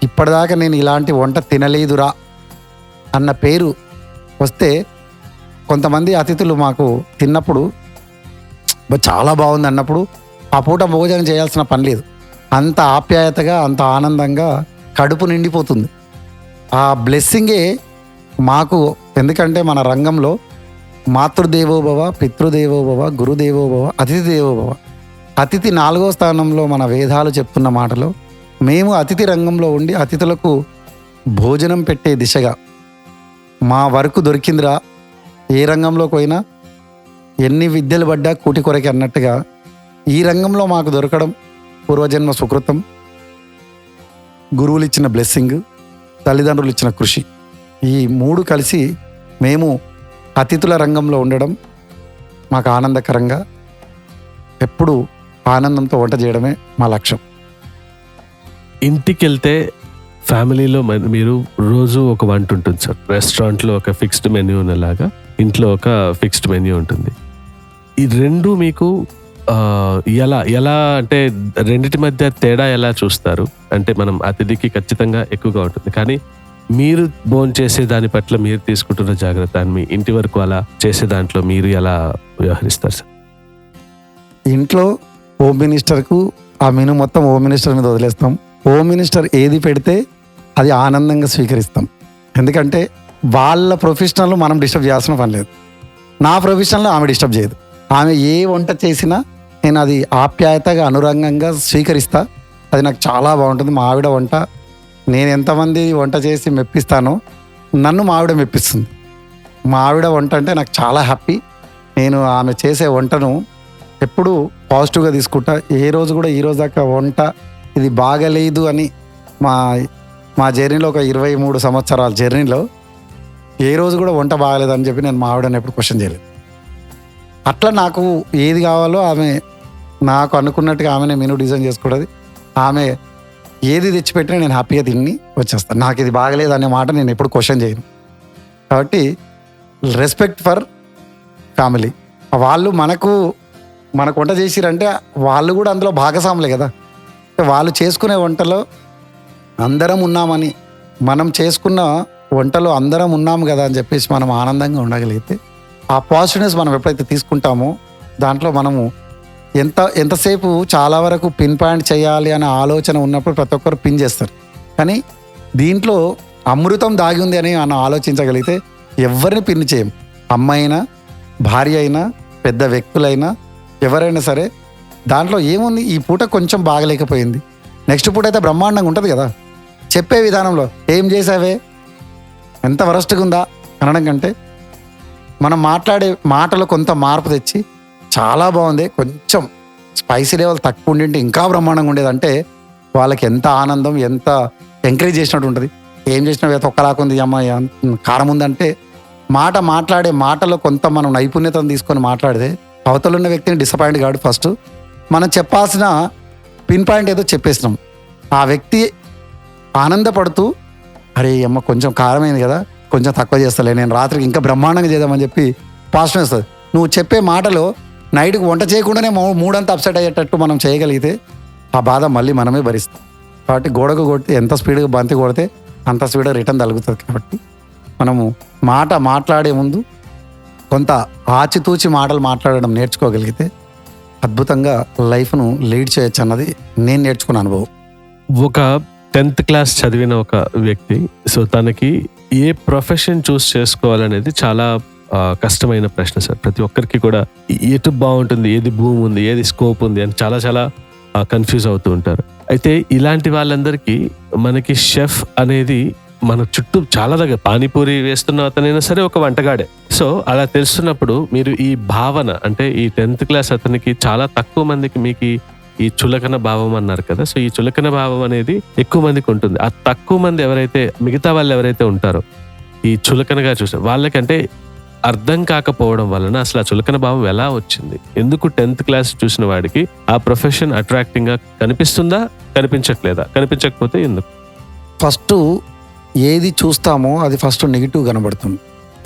ఇప్పటిదాకా నేను ఇలాంటి వంట తినలేదురా అన్న పేరు వస్తే, కొంతమంది అతిథులు మాకు తిన్నప్పుడు చాలా బాగుంది అన్నప్పుడు ఆ పూట భోజనం చేయాల్సిన పని లేదు. అంత ఆప్యాయతగా, అంత ఆనందంగా కడుపు నిండిపోతుంది. ఆ బ్లెస్సింగే మాకు. ఎందుకంటే మన రంగంలో మాతృదేవోభవ, పితృదేవోభవ, గురుదేవోభవ, అతిథి దేవోభవ. అతిథి 4వ స్థానంలో మన వేదాలు చెప్తున్న మాటలో మేము అతిథి రంగంలో ఉండి అతిథులకు భోజనం పెట్టే దిశగా మా వరకు దొరికిందిరా. ఏ రంగంలోకి పోయినా ఎన్ని విద్యలు పడ్డా కూటి కొరకి అన్నట్టుగా ఈ రంగంలో మాకు దొరకడం పూర్వజన్మ సుకృతం, గురువులు ఇచ్చిన బ్లెస్సింగ్, తల్లిదండ్రులు ఇచ్చిన కృషి. ఈ 3 కలిసి మేము అతిథుల రంగంలో ఉండడం మాకు ఆనందకరంగా, ఎప్పుడు ఆనందంతో వంట చేయడమే మా లక్ష్యం. ఇంటికి వెళ్తే ఫ్యామిలీలో మీరు రోజు ఒక వంట ఉంటుంది సార్. రెస్టారెంట్లో ఒక ఫిక్స్డ్ మెన్యూ ఉన్నలాగా ఇంట్లో ఒక ఫిక్స్డ్ మెన్యూ ఉంటుంది. ఈ రెండు మీకు ఎలా అంటే రెండిటి మధ్య తేడా ఎలా చూస్తారు? అంటే మనం అతిథికి ఖచ్చితంగా ఎక్కువగా ఉంటుంది, కానీ మీరు భోజనం చేసే దాని పట్ల మీరు తీసుకుంటున్న జాగ్రత్త, మీ ఇంటి వరకు అలా చేసే దాంట్లో మీరు ఎలా వ్యవహరిస్తారు సార్? ఇంట్లో హోమ్ మినిస్టర్కు ఆ మెనూ మొత్తం హోమ్ మినిస్టర్ మీద వదిలేస్తాం. హోమ్ మినిస్టర్ ఏది పెడితే అది ఆనందంగా స్వీకరిస్తాం. ఎందుకంటే వాళ్ళ ప్రొఫెషనల్ మనం డిస్టర్బ్ చేయాల్సిన పని లేదు. నా ప్రొఫెషనల్లో ఆమె డిస్టర్బ్ చేయదు. ఆమె ఏ వంట చేసినా నేను అది ఆప్యాయతగా, అనురంగంగా స్వీకరిస్తా. అది నాకు చాలా బాగుంటుంది. మా ఆవిడ వంట నేను ఎంతమంది వంట చేసి మెప్పిస్తానో నన్ను మా ఆవిడ మెప్పిస్తుంది. మా ఆవిడ వంట అంటే నాకు చాలా హ్యాపీ. నేను ఆమె చేసే వంటను ఎప్పుడూ పాజిటివ్గా తీసుకుంటా. ఏ రోజు కూడా ఈ రోజు దాకా వంట ఇది బాగలేదు అని మా జర్నీలో ఒక 23 సంవత్సరాల జర్నీలో ఏ రోజు కూడా వంట బాగలేదని చెప్పి నేను మా ఆవిడని ఎప్పుడు క్వశ్చన్ చేయలేదు. అట్లా నాకు ఏది కావాలో ఆమె నాకు అనుకున్నట్టుగా ఆమెనే మెనూ డిజైన్ చేసుకోవడం. ఆమె ఏది తెచ్చిపెట్టినా నేను హ్యాపీగా తిని వచ్చేస్తాను. నాకు ఇది బాగలేదు అనే మాట నేను ఎప్పుడు క్వశ్చన్ చేయను. కాబట్టి రెస్పెక్ట్ ఫర్ ఫ్యామిలీ. వాళ్ళు మనకు వంట చేసిరంటే వాళ్ళు కూడా అందులో భాగస్వాములే కదా. వాళ్ళు చేసుకునే వంటలో అందరం ఉన్నామని, మనం చేసుకున్న వంటలో అందరం ఉన్నాము కదా అని చెప్పేసి మనం ఆనందంగా ఉండగలిగితే, ఆ పాజిటివ్నెస్ మనం ఎప్పుడైతే తీసుకుంటామో దాంట్లో మనము ఎంతసేపు చాలా వరకు పిన్ పాయింట్ చేయాలి అనే ఆలోచన ఉన్నప్పుడు ప్రతి ఒక్కరు పిన్ చేస్తారు. కానీ దీంట్లో అమృతం దాగి ఉంది అని మనం ఆలోచించగలిగితే ఎవరిని పిన్ చేయం. అమ్మ అయినా, భార్య అయినా, పెద్ద వ్యక్తులైనా, ఎవరైనా సరే దాంట్లో ఏముంది, ఈ పూట కొంచెం బాగలేకపోయింది, నెక్స్ట్ పూట అయితే బ్రహ్మాండంగా ఉంటుంది కదా. చెప్పే విధానంలో ఏం చేసావే, ఎంత వరస్ట్గా ఉందా అనడం కంటే మనం మాట్లాడే మాటలో కొంత మార్పు తెచ్చి చాలా బాగుంది, కొంచెం స్పైసీ లెవెల్ తక్కువ ఉండింటే ఇంకా బ్రహ్మాండంగా ఉండేదంటే వాళ్ళకి ఎంత ఆనందం, ఎంత ఎంకరేజ్ చేసినట్టు ఉంటుంది. ఏం చేసినా తొక్కలాకుంది అమ్మ, కారం ఉందంటే మాట్లాడే మాటలో కొంత మనం నైపుణ్యతను తీసుకొని మాట్లాడితే అవతల ఉన్న వ్యక్తిని డిసప్పాయింట్ కాడు. ఫస్ట్ మనం చెప్పాల్సిన పిన్ పాయింట్ ఏదో చెప్పేసినాం, ఆ వ్యక్తి ఆనందపడుతూ అరే అమ్మ కొంచెం కారమైంది కదా, కొంచెం తక్కువ చేస్తలే, నేను రాత్రికి ఇంకా బ్రహ్మాండంగా చేద్దామని చెప్పి పాజిటివ్ వస్తుంది. నువ్వు చెప్పే మాటలో నైట్కి వంట చేయకుండానే మూడంతా అప్సెట్ అయ్యేటట్టు మనం చేయగలిగితే ఆ బాధ మళ్ళీ మనమే భరిస్తాం. కాబట్టి గోడకు కొడితే ఎంత స్పీడ్గా బంతి కొడితే అంత స్పీడ్గా రిటర్న్ తగ్గుతుంది. కాబట్టి మనము మాట్లాడే ముందు కొంత ఆచితూచి మాటలు మాట్లాడడం నేర్చుకోగలిగితే అద్భుతంగా లైఫ్ను లీడ్ చేయొచ్చు అన్నది నేను నేర్చుకున్న అనుభవం. ఒక 10th క్లాస్ చదివిన ఒక వ్యక్తి, సో తనకి ఏ ప్రొఫెషన్ చూస్ చేసుకోవాలనేది చాలా కష్టమైన ప్రశ్న సార్. ప్రతి ఒక్కరికి కూడా ఎటు బాగుంటుంది, ఏది భూమి ఉంది, ఏది స్కోప్ ఉంది అని చాలా కన్ఫ్యూజ్ అవుతూ ఉంటారు. అయితే ఇలాంటి వాళ్ళందరికీ మనకి షెఫ్ అనేది మన చుట్టూ చాలా దగ్గర, పానీపూరి వేస్తున్న అతనైనా సరే ఒక వంటగాడే. సో అలా తెలుస్తున్నప్పుడు మీరు ఈ భావన, అంటే ఈ 10th క్లాస్ అతనికి చాలా తక్కువ మందికి మీకు ఈ చులకన భావం అన్నారు కదా, సో ఈ చులకన భావం అనేది ఎక్కువ మందికి ఉంటుంది. ఆ తక్కువ మంది ఎవరైతే, మిగతా వాళ్ళు ఎవరైతే ఉంటారో ఈ చులకనగా చూసారు వాళ్ళకంటే అర్థం కాకపోవడం వలన అసలు ఆ చులకన భావం ఎలా వచ్చింది, ఎందుకు 10th క్లాస్ చూసిన వాడికి ఆ ప్రొఫెషన్ అట్రాక్టింగ్ గా కనిపిస్తుందా, కనిపించట్లేదా, కనిపించకపోతే ఎందుకు? ఫస్ట్ ఏది చూస్తామో అది ఫస్ట్ నెగిటివ్ కనబడుతుంది.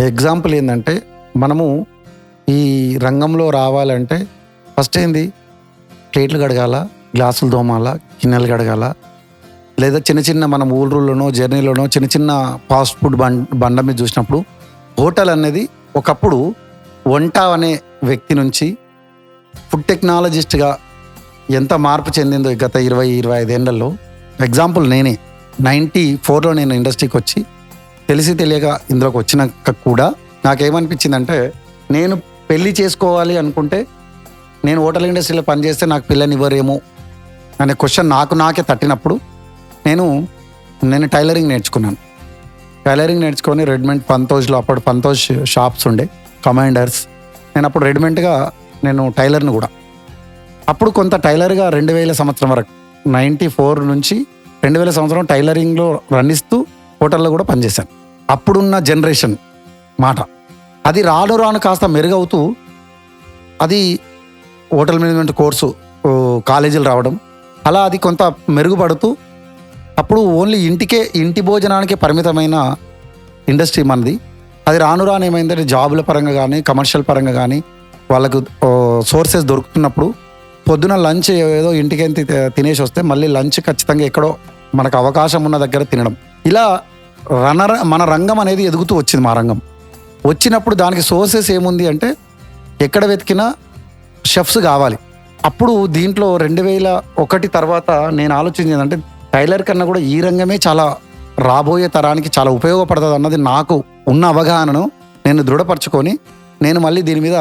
ఎగ్జాంపుల్ ఏంటంటే మనము ఈ రంగంలో రావాలంటే ఫస్ట్ ఏంది, ప్లేట్లు కడగాల, గ్లాసులు తోమాల, గిన్నెలు కడగాల, లేదా చిన్న చిన్న మనం ఊళ్ళలోనో జర్నీలోనో చిన్న చిన్న ఫాస్ట్ ఫుడ్ బండ మీద చూసినప్పుడు హోటల్ అనేది ఒకప్పుడు వంట అనే వ్యక్తి నుంచి ఫుడ్ టెక్నాలజిస్ట్గా ఎంత మార్పు చెందిందో గత 20-25 ఏళ్లలో. ఎగ్జాంపుల్ నేనే 94లో నేను ఇండస్ట్రీకి వచ్చి తెలిసి తెలియక ఇందులోకి వచ్చినాక కూడా నాకేమనిపించిందంటే, నేను పెళ్ళి చేసుకోవాలి అనుకుంటే నేను హోటల్ ఇండస్ట్రీలో పనిచేస్తే నాకు పిల్లని ఇవ్వరేమో అనే క్వశ్చన్ నాకే తట్టినప్పుడు నేను టైలరింగ్ నేర్చుకున్నాను. టైలరింగ్ నేర్చుకొని రెడీమేడ్ పంతోజ్లో, అప్పుడు పంతోజ్ షాప్స్ ఉండే, కమాండర్స్. నేను అప్పుడు రెడీమేడ్గా నేను టైలర్ని కూడా. అప్పుడు కొంత టైలర్గా 2000 సంవత్సరం వరకు 94 నుంచి 2000 సంవత్సరం టైలరింగ్లో రన్నిస్తూ హోటల్లో కూడా పనిచేశాను. అప్పుడున్న జనరేషన్ మాట అది రాను కాస్త మెరుగవుతూ అది హోటల్ మేనేజ్మెంట్ కోర్సు కాలేజీలు రావడం, అలా అది కొంత మెరుగుపడుతూ అప్పుడు ఓన్లీ ఇంటి భోజనానికే పరిమితమైన ఇండస్ట్రీ మనది. అది రాను ఏమైందంటే జాబుల పరంగా కానీ కమర్షియల్ పరంగా కానీ వాళ్ళకు సోర్సెస్ దొరుకుతున్నప్పుడు పొద్దున లంచ్ ఏదో ఇంటికి తినేసి వస్తే మళ్ళీ లంచ్ ఖచ్చితంగా ఎక్కడో మనకు అవకాశం ఉన్న దగ్గర తినడం, ఇలా మన రంగం అనేది ఎదుగుతూ వచ్చింది. మా రంగం వచ్చినప్పుడు దానికి సోర్సెస్ ఏముంది అంటే ఎక్కడ వెతికినా షెఫ్స్ కావాలి. అప్పుడు దీంట్లో 2001 తర్వాత నేను ఆలోచించింది అంటే టైలర్ కన్నా కూడా ఈ రంగమే చాలా రాబోయే తరానికి చాలా ఉపయోగపడుతుంది అన్నది నాకు ఉన్న అవగాహనను నేను దృఢపరచుకొని నేను మళ్ళీ దీని మీద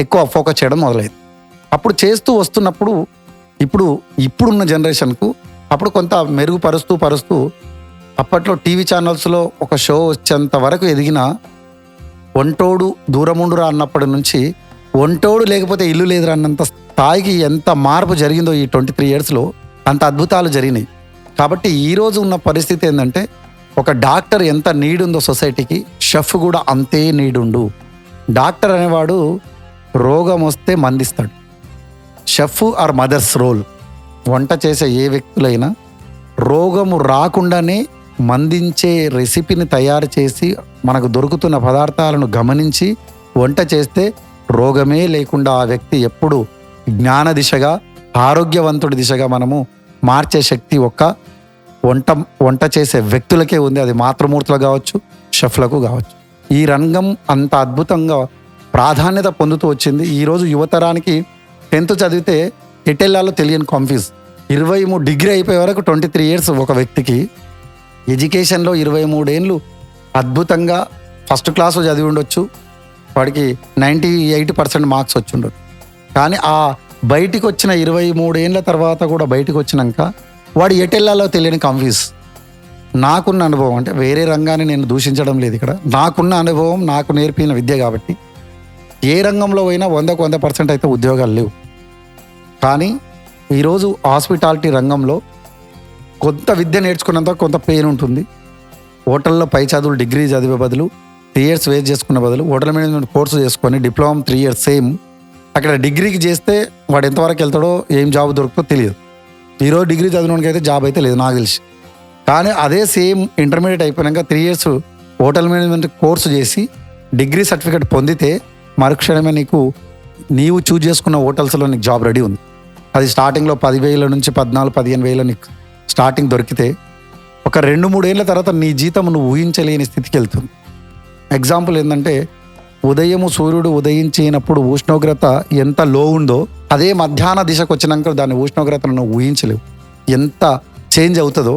ఎక్కువ ఫోకస్ చేయడం మొదలైంది. అప్పుడు చేస్తూ వస్తున్నప్పుడు ఇప్పుడున్న జనరేషన్కు అప్పుడు కొంత మెరుగుపరుస్తూ అప్పట్లో టీవీ ఛానల్స్లో ఒక షో వచ్చేంత వరకు ఎదిగిన ఒంటోడు దూరముండురా అన్నప్పటి నుంచి ఒంటోడు లేకపోతే ఇల్లు లేదురా అన్నంత స్థాయికి ఎంత మార్పు జరిగిందో ఈ 23 ఇయర్స్లో అంత అద్భుతాలు జరిగినాయి. కాబట్టి ఈరోజు ఉన్న పరిస్థితి ఏంటంటే ఒక డాక్టర్ ఎంత నీడ్ ఉందో సొసైటీకి, షెఫ్ కూడా అంతే నీడ్ ఉండు. డాక్టర్ అనేవాడు రోగం వస్తే మందిస్తాడు. Chef are mothers role. వంట చేసే ఏ వ్యక్తులైనా రోగము రాకుండానే మందించే రెసిపీని తయారు చేసి మనకు దొరుకుతున్న పదార్థాలను గమనించి వంట చేస్తే రోగమే లేకుండా ఆ వ్యక్తి ఎప్పుడు జ్ఞాన దిశగా ఆరోగ్యవంతుడి దిశగా మనము మార్చే శక్తి ఒక్క వంట చేసే వ్యక్తులకే ఉంది. అది మాతృమూర్తులు కావచ్చు, షెఫ్లకు కావచ్చు. ఈ రంగం అంత అద్భుతంగా ప్రాధాన్యత పొందుతూ వచ్చింది. ఈరోజు యువతరానికి 10th చదివితే ఎటెల్లాలో తెలియని కన్ఫ్యూజ్. 23 డిగ్రీ అయిపోయే వరకు 23 ఇయర్స్ ఒక వ్యక్తికి ఎడ్యుకేషన్లో 23 ఏళ్ళు అద్భుతంగా ఫస్ట్ క్లాస్ చదివి ఉండొచ్చు, వాడికి 98% మార్క్స్ వచ్చి ఉండొచ్చు. కానీ ఆ బయటికి వచ్చిన 23 ఏళ్ళ తర్వాత కూడా బయటికి వచ్చినాక వాడు ఎటెల్లాలో తెలియని కన్ఫ్యూజ్. నాకున్న అనుభవం అంటే వేరే రంగాన్ని నేను దూషించడం లేదు ఇక్కడ, నాకున్న అనుభవం నాకు నేర్పిన విద్య కాబట్టి ఏ రంగంలో పోయినా 100కు 100% అయితే ఉద్యోగాలు లేవు. కానీ ఈరోజు హాస్పిటాలిటీ రంగంలో కొంత విద్య నేర్చుకున్నంత కొంత పెయిన్ ఉంటుంది. హోటల్లో పై చదువులు డిగ్రీ చదివే బదులు 3 ఇయర్స్ వేస్ట్ చేసుకునే బదులు హోటల్ మేనేజ్మెంట్ కోర్సు చేసుకొని డిప్లొమా 3 ఇయర్స్ సేమ్ అక్కడ డిగ్రీకి చేస్తే వాడు ఎంతవరకు వెళ్తాడో ఏం జాబ్ దొరుకుతుందో తెలియదు. ఈరోజు డిగ్రీ చదివినోడికి అయితే జాబ్ అయితే లేదు నాకు తెలిసి. కానీ అదే సేమ్ ఇంటర్మీడియట్ అయిపోయాక 3 ఇయర్స్ హోటల్ మేనేజ్మెంట్ కోర్సు చేసి డిగ్రీ సర్టిఫికేట్ పొందితే మరుక్షణమే నీవు చూజ్ చేసుకున్న హోటల్స్లో నీకు జాబ్ రెడీ ఉంది. అది స్టార్టింగ్లో 10,000 నుంచి 14,000-15,000 నీకు స్టార్టింగ్ దొరికితే ఒక 2-3 ఏళ్ళ తర్వాత నీ జీతం నువ్వు ఊహించలేని స్థితికి వెళ్తుంది. ఎగ్జాంపుల్ ఏంటంటే ఉదయము సూర్యుడు ఉదయించినప్పుడు ఉష్ణోగ్రత ఎంత లో ఉందో అదే మధ్యాహ్న దిశకు వచ్చినాక దాని ఉష్ణోగ్రతను నువ్వు ఊహించలేవు. ఎంత చేంజ్ అవుతుందో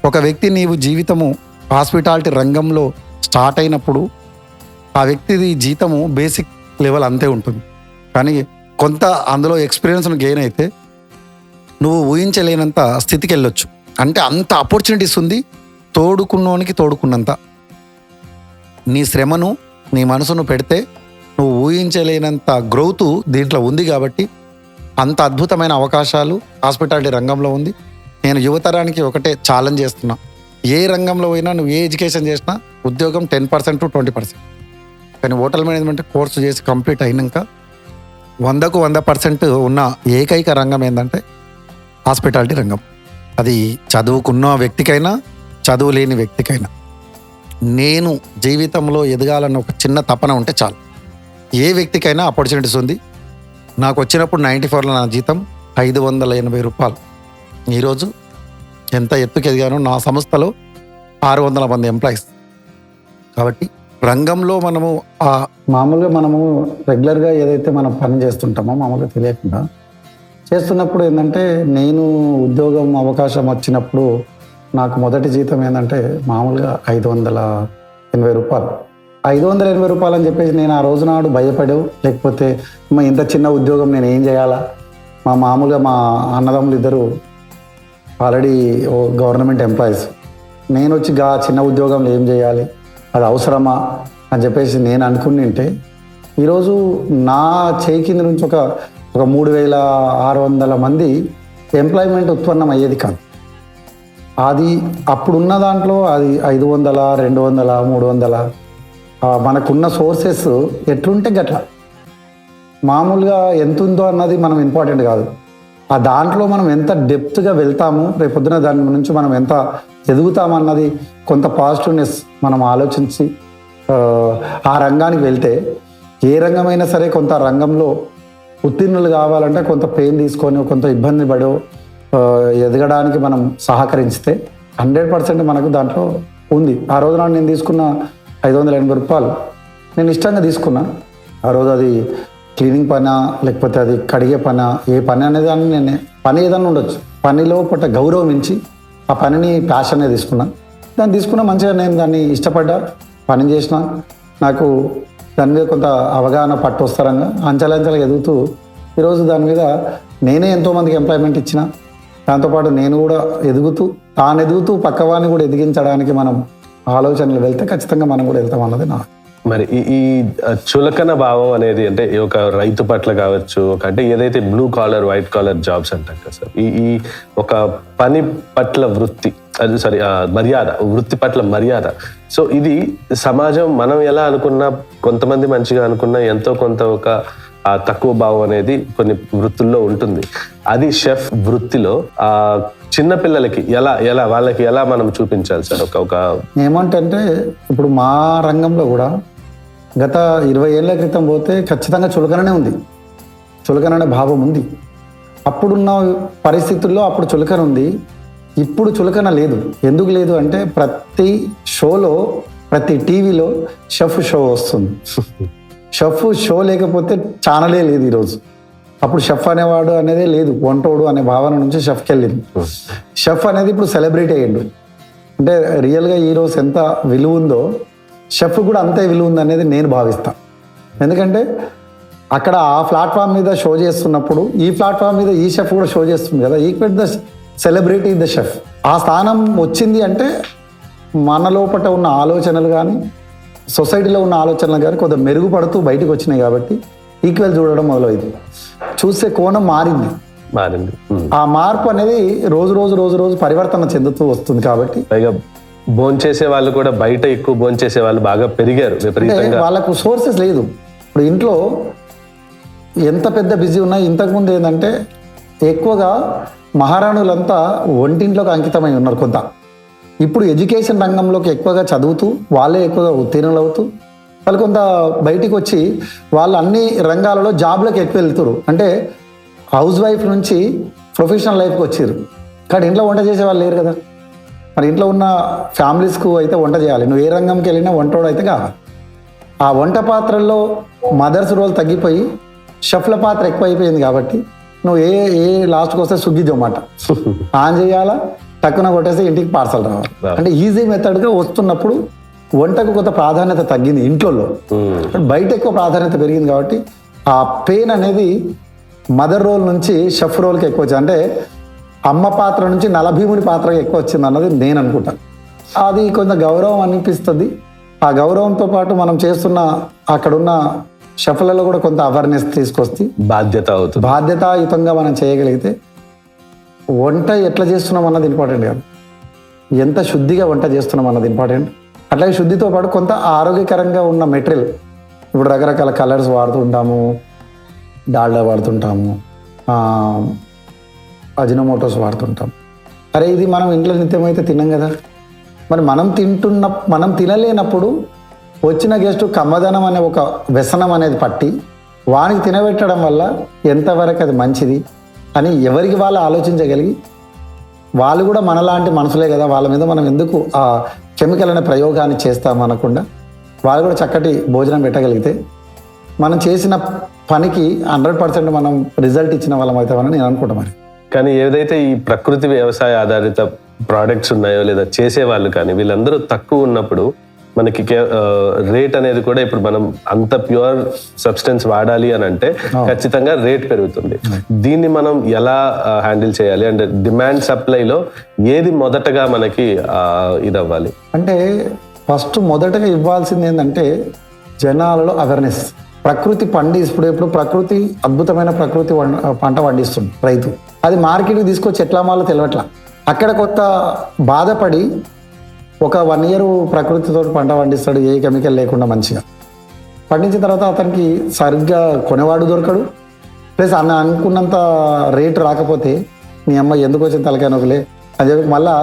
ఒక వ్యక్తి నీవు జీవితము హాస్పిటాలిటీ రంగంలో స్టార్ట్ అయినప్పుడు ఆ వ్యక్తిది జీతము బేసిక్ లెవెల్ అంతే ఉంటుంది. కానీ కొంత అందులో ఎక్స్పీరియన్స్ను గెయిన్ అయితే నువ్వు ఊహించలేనంత స్థితికి వెళ్ళొచ్చు. అంటే అంత ఆపర్చునిటీస్ ఉంది. తోడుకున్నోనికి తోడుకున్నంత నీ శ్రమను నీ మనసును పెడితే నువ్వు ఊహించలేనంత గ్రోత్ దీంట్లో ఉంది. కాబట్టి అంత అద్భుతమైన అవకాశాలు హాస్పిటాలిటీ రంగంలో ఉంది. నేను యువతరానికి ఒకటే ఛాలెంజ్ చేస్తున్నా, ఏ రంగంలో పోయినా నువ్వు ఏ ఎడ్యుకేషన్ చేసినా ఉద్యోగం 10% to 20%. కానీ హోటల్ మేనేజ్మెంట్ కోర్సు చేసి కంప్లీట్ అయినాక 100కు 100% ఉన్న ఏకైక రంగం ఏంటంటే హాస్పిటాలిటీ రంగం. అది చదువుకున్న వ్యక్తికైనా చదువు లేని వ్యక్తికైనా నేను జీవితంలో ఎదగాలన్న ఒక చిన్న తపన ఉంటే చాలు. ఏ వ్యక్తికైనా ఆపర్చునిటీస్ ఉంది. నాకు వచ్చినప్పుడు 94లో నా జీతం 580 రూపాయలు. ఈరోజు ఎంత ఎత్తుకు ఎదిగానో, నా సంస్థలో 600 మంది ఎంప్లాయీస్. కాబట్టి రంగంలో మనము మామూలుగా మనము రెగ్యులర్గా ఏదైతే మనం పని చేస్తుంటామో మామూలుగా తెలియకుండా చేస్తున్నప్పుడు ఏంటంటే, నేను ఉద్యోగం అవకాశం వచ్చినప్పుడు నాకు మొదటి జీతం ఏంటంటే మామూలుగా 580 రూపాయలు. 580 రూపాయలు అని చెప్పేసి నేను ఆ రోజు నాడు భయపడేవు, లేకపోతే ఇంత చిన్న ఉద్యోగం నేను ఏం చేయాలా, మామూలుగా మా అన్నదమ్ములు ఇద్దరు ఆల్రెడీ గవర్నమెంట్ ఎంప్లాయీస్, నేను వచ్చి చిన్న ఉద్యోగంలో ఏం చేయాలి, అది అవసరమా అని చెప్పేసి నేను అనుకుంటే ఈరోజు నా చేయి కింద నుంచి ఒక 3600 మంది ఎంప్లాయ్మెంట్ ఉత్పన్నం అయ్యేది కాదు. అది అప్పుడున్న దాంట్లో అది 500, 200, 300 మనకున్న సోర్సెస్ ఎట్లుంటే గట్లా. మామూలుగా ఎంత ఉందో అన్నది మనం ఇంపార్టెంట్ కాదు, ఆ దాంట్లో మనం ఎంత డెప్త్గా వెళ్తాము, రేపొద్దున దాని నుంచి మనం ఎంత ఎదుగుతామన్నది కొంత పాజిటివ్నెస్ మనం ఆలోచించి ఆ రంగానికి వెళ్తే, ఏ రంగమైనా సరే కొంత రంగంలో ఉత్తీర్ణులు కావాలంటే కొంత పెయిన్ తీసుకొని కొంత ఇబ్బంది పడో ఎదగడానికి మనం సహకరిస్తే 100% మనకు దాంట్లో ఉంది. ఆ రోజు నాడు నేను తీసుకున్న 580 రూపాయలు నేను ఇష్టంగా తీసుకున్నా. ఆ రోజు అది క్లీనింగ్ పనా లేకపోతే అది కడిగే పనా, ఏ పని అనేది అని నేను పని ఏదన్నా ఉండొచ్చు, పనిలో పట్ట గౌరవించి ఆ పనిని ప్యాషన్గా తీసుకున్నా. దాన్ని తీసుకున్న మంచిగా నేను దాన్ని ఇష్టపడ్డా, పని చేసిన, నాకు దాని మీద కొంత అవగాహన పట్టు వస్తారంగా అంచెలంచెలుగా ఎదుగుతూ ఈరోజు దాని మీద నేనే ఎంతోమందికి ఎంప్లాయ్మెంట్ ఇచ్చిన. దాంతోపాటు నేను కూడా ఎదుగుతూ పక్కవాన్ని కూడా ఎదిగించడానికి మనం ఆలోచనలు వెళ్తే ఖచ్చితంగా మనం కూడా వెళ్తాం అన్నది నా. మరి ఈ చులకన భావం అనేది అంటే ఒక రైతు పట్ల కావచ్చు, అంటే ఏదైతే blue collar white collar jobs అంటాం కదా సార్, ఈ ఒక పని పట్ల వృత్తి, అది సారీ మర్యాద, వృత్తి పట్ల మర్యాద. సో ఇది సమాజం మనం ఎలా అనుకున్నా, కొంతమంది మంచిగా అనుకున్నా ఎంతో కొంత ఒక తక్కువ భావం అనేది కొన్ని వృత్తుల్లో ఉంటుంది. అది షెఫ్ వృత్తిలో చిన్న పిల్లలకి ఎలా వాళ్ళకి ఎలా మనం చూపించాలి సార్? ఒక ఏమంటే ఇప్పుడు మా రంగంలో కూడా గత 20 ఏళ్ల క్రితం పోతే ఖచ్చితంగా చులకననే ఉంది, చులకననే భావం ఉంది. అప్పుడున్న పరిస్థితుల్లో అప్పుడు చులకన ఉంది, ఇప్పుడు చులకన లేదు. ఎందుకు లేదు అంటే ప్రతి షోలో, ప్రతి టీవీలో షెఫ్ షో వస్తుంది. షెఫ్ షో లేకపోతే ఛానలే లేదు ఈరోజు. అప్పుడు షెఫ్ అనేవాడు అనేదే లేదు, వంటోడు అనే భావన నుంచి షెఫ్కి వెళ్ళింది. షెఫ్ అనేది ఇప్పుడు సెలబ్రిటీ అయ్యిండు. అంటే రియల్గా ఈరోజు ఎంత విలువ ఉందో షెఫ్ కూడా అంతే విలువ ఉంది అనేది నేను భావిస్తాను. ఎందుకంటే అక్కడ ఆ ప్లాట్ఫామ్ మీద షో చేస్తున్నప్పుడు ఈ ప్లాట్ఫామ్ మీద ఈ షెఫ్ కూడా షో చేస్తుంది కదా, ఈక్వెట్ ద సెలబ్రిటీ ద షెఫ్. ఆ స్థానం వచ్చింది అంటే మన లోపల ఉన్న ఆలోచనలు కానీ సొసైటీలో ఉన్న ఆలోచనలు కానీ కొంత మెరుగుపడుతూ బయటకు వచ్చినాయి కాబట్టి ఈక్వెల్ చూడడం మొదలైంది, చూసే కోణం మారింది. ఆ మార్పు అనేది రోజు పరివర్తన చెందుతూ వస్తుంది. కాబట్టి పైగా భోంచేసే వాళ్ళు కూడా బయట ఎక్కువ భోంచేసే వాళ్ళు బాగా పెరిగారు విపరీతంగా. వాళ్ళకు సోర్సెస్ లేదు. ఇప్పుడు ఇంట్లో ఎంత పెద్ద బిజీ ఉన్నా, ఇంతకుముందు ఏంటంటే ఎక్కువగా మహారాణులంతా వంటింట్లోకి అంకితమై ఉన్నారు కొంత. ఇప్పుడు ఎడ్యుకేషన్ రంగంలోకి ఎక్కువగా చదువుతూ వాళ్ళే ఎక్కువగా ఉత్తీర్ణులు అవుతూ వాళ్ళు కొంత బయటికి వచ్చి వాళ్ళు అన్ని రంగాలలో జాబ్లకు ఎక్కువ వెళ్తారు. అంటే హౌస్ వైఫ్ నుంచి ప్రొఫెషనల్ లైఫ్కి వచ్చారు. కానీ ఇంట్లో వంట చేసే వాళ్ళు లేరు కదా. మరి ఇంట్లో ఉన్న ఫ్యామిలీస్కు అయితే వంట చేయాలి, నువ్వు ఏ రంగంకి వెళ్ళినా వంటోడు అయితే కావాలి. ఆ వంట పాత్రల్లో మదర్స్ రోల్ తగ్గిపోయి షెఫ్ల పాత్ర ఎక్కువ అయిపోయింది. కాబట్టి నువ్వు ఏ లాస్ట్కి వస్తే స్విగ్గీ జొమాటో ఆన్ చేయాలా, టక్కున కొట్టేస్తే ఇంటికి పార్సల్ రావాలి. అంటే ఈజీ మెథడ్గా వస్తున్నప్పుడు వంటకు కొంత ప్రాధాన్యత తగ్గింది ఇంట్లో, బయట ఎక్కువ ప్రాధాన్యత పెరిగింది. కాబట్టి ఆ పెయిన్ అనేది మదర్ రోల్ నుంచి షెఫ్ రోల్కి ఎక్కువ వచ్చింది. అంటే అమ్మ పాత్ర నుంచి నలభీముని పాత్రకి ఎక్కువ వచ్చింది అన్నది నేను అనుకుంటాను. అది కొంత గౌరవం అనిపిస్తుంది. ఆ గౌరవంతో పాటు మనం చేస్తున్న అక్కడున్న షెఫ్లలో కూడా కొంత అవేర్నెస్ తీసుకొస్తే బాధ్యతాయుతంగా మనం చేయగలిగితే, వంట ఎట్లా చేస్తున్నాం అన్నది ఇంపార్టెంట్ కాదు, ఎంత శుద్ధిగా వంట చేస్తున్నాం అన్నది ఇంపార్టెంట్. అట్లాగే శుద్ధితో పాటు కొంత ఆరోగ్యకరంగా ఉన్న మెటీరియల్, ఇప్పుడు రకరకాల కలర్స్ వాడుతుంటాము, డాల్డా వాడుతుంటాము, అజినోమోటోస్ వాడుతుంటాం. అరే ఇది మనం ఇంట్లో నిత్యం అయితే తిన్నాం కదా. మరి మనం తినలేనప్పుడు వచ్చిన గెస్ట్ కమ్మదనం అనే ఒక వ్యసనం అనేది పట్టి వానికి తినబెట్టడం వల్ల ఎంతవరకు అది మంచిది అని ఎవరికి వాళ్ళు ఆలోచించగలిగి, వాళ్ళు కూడా మనలాంటి మనుషులే కదా, వాళ్ళ మీద మనం ఎందుకు ఆ కెమికల్ అనే ప్రయోగాన్ని చేస్తాం అనకుండా వాళ్ళు కూడా చక్కటి భోజనం పెట్టగలిగితే మనం చేసిన పనికి 100% మనం రిజల్ట్ ఇచ్చిన వాళ్ళం అవుతామని నేను అనుకుంటాను. మరి కానీ ఏదైతే ఈ ప్రకృతి వ్యవసాయ ఆధారిత ప్రోడక్ట్స్ ఉన్నాయో లేదా చేసేవాళ్ళు కానీ వీళ్ళందరూ తక్కువ ఉన్నప్పుడు మనకి రేట్ అనేది కూడా ఇప్పుడు మనం అంత ప్యూర్ సబ్స్టెన్స్ వాడాలి అని అంటే ఖచ్చితంగా రేట్ పెరుగుతుంది. దీన్ని మనం ఎలా హ్యాండిల్ చేయాలి అంటే డిమాండ్ సప్లైలో ఏది మొదటగా మనకి ఇది అవ్వాలి అంటే ఫస్ట్ మొదటగా ఇవ్వాల్సింది ఏంటంటే జనాలలో అవేర్నెస్. ప్రకృతి ఇప్పుడు ప్రకృతి అద్భుతమైన ప్రకృతి పంట పండిస్తుంది రైతు, అది మార్కెట్కి తీసుకొచ్చి ఎట్లా మాలో తెలియట్లా. అక్కడ కొత్త బాధపడి ఒక 1 year ప్రకృతితో పంట పండిస్తాడు, ఏ కెమికల్ లేకుండా మంచిగా పండించిన తర్వాత అతనికి సరిగ్గా కొనేవాడు దొరకడు, ప్లస్ అనుకున్నంత రేటు రాకపోతే మీ అమ్మ ఎందుకు వచ్చిన తలకాయ నొకలే అని చెప్పి మళ్ళీ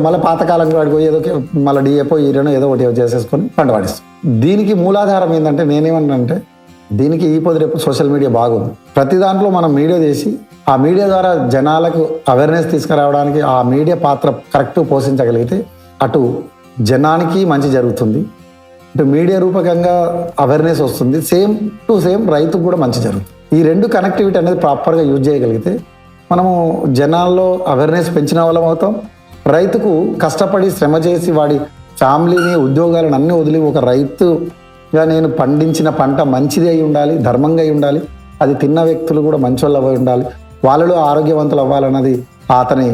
మళ్ళీ పాతకాలం వాడికి పోయి ఏదో మళ్ళీ డిఏపో ఈరనో ఏదో ఒకటి చేసేసుకొని పంట పండిస్తాం. దీనికి మూలాధారం ఏంటంటే నేనేమన్నానంటే దీనికి ఈ పొద్దు రేపు సోషల్ మీడియా బాగుంది. ప్రతి దాంట్లో మనం మీడియా చేసి ఆ మీడియా ద్వారా జనాలకు అవేర్నెస్ తీసుకురావడానికి ఆ మీడియా పాత్ర కరెక్ట్ పోషించగలిగితే అటు జనానికి మంచి జరుగుతుంది, ఇటు మీడియా రూపకంగా అవేర్నెస్ వస్తుంది, సేమ్ టు సేమ్ రైతుకు కూడా మంచి జరుగుతుంది. ఈ 2 కనెక్టివిటీ అనేది ప్రాపర్గా యూజ్ చేయగలిగితే మనము జనాల్లో అవేర్నెస్ పెంచిన వాళ్ళం అవుతాం. రైతుకు కష్టపడి శ్రమ చేసి వాడి ఫ్యామిలీని ఉద్యోగాలను అన్నీ వదిలి ఒక రైతుగా నేను పండించిన పంట మంచిది అయి ఉండాలి, ధర్మంగా అయి ఉండాలి, అది తిన్న వ్యక్తులు కూడా మంచోళ్ళు అయి ఉండాలి, వాళ్ళలో ఆరోగ్యవంతులు అవ్వాలన్నది అతని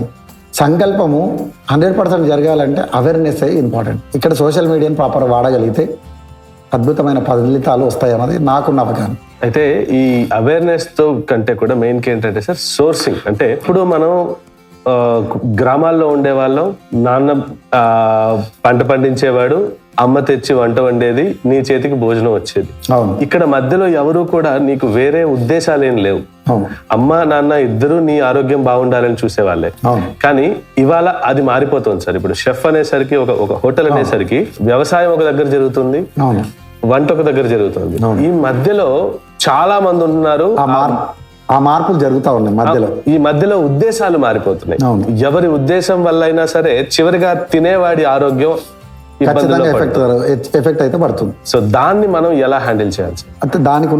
సంకల్పము 100% జరగాలంటే అవేర్నెస్ ఇంపార్టెంట్. ఇక్కడ సోషల్ మీడియాని ప్రాపర్ వాడగలిగితే అద్భుతమైన ఫలితాలు వస్తాయన్నది నాకున్న అవగాహన. అయితే ఈ అవేర్నెస్ తో కంటే కూడా మెయిన్ ఏంటంటే సార్ సోర్సింగ్. అంటే ఇప్పుడు మనం గ్రామాల్లో ఉండే వాళ్ళం, నాన్న పంట పండించేవాడు, అమ్మ తెచ్చి వంట వండేది, నీ చేతికి భోజనం వచ్చేది. ఇక్కడ మధ్యలో ఎవరు కూడా నీకు వేరే ఉద్దేశాలు ఏం లేవు. అమ్మ నాన్న ఇద్దరు నీ ఆరోగ్యం బాగుండాలని చూసేవాళ్ళే. కానీ ఇవాళ అది మారిపోతుంది సార్. ఇప్పుడు షెఫ్ అనేసరికి ఒక హోటల్ అనేసరికి వ్యవసాయం ఒక దగ్గర జరుగుతుంది, వంట ఒక దగ్గర జరుగుతుంది. ఈ మధ్యలో చాలా మంది ఉన్నారు, ఆ మార్పులు జరుగుతూ ఉన్నాయి మధ్యలో. ఈ మధ్యలో ఉద్దేశాలు మారిపోతున్నాయి. ఎవరి ఉద్దేశం వల్ల అయినా సరే చివరిగా తినేవాడి ఆరోగ్యం ఎఫెక్ట్ అయితే పడుతుంది. సో దాన్ని మనం ఎలా హ్యాండిల్ చేయాలి సార్? అంటే దానికి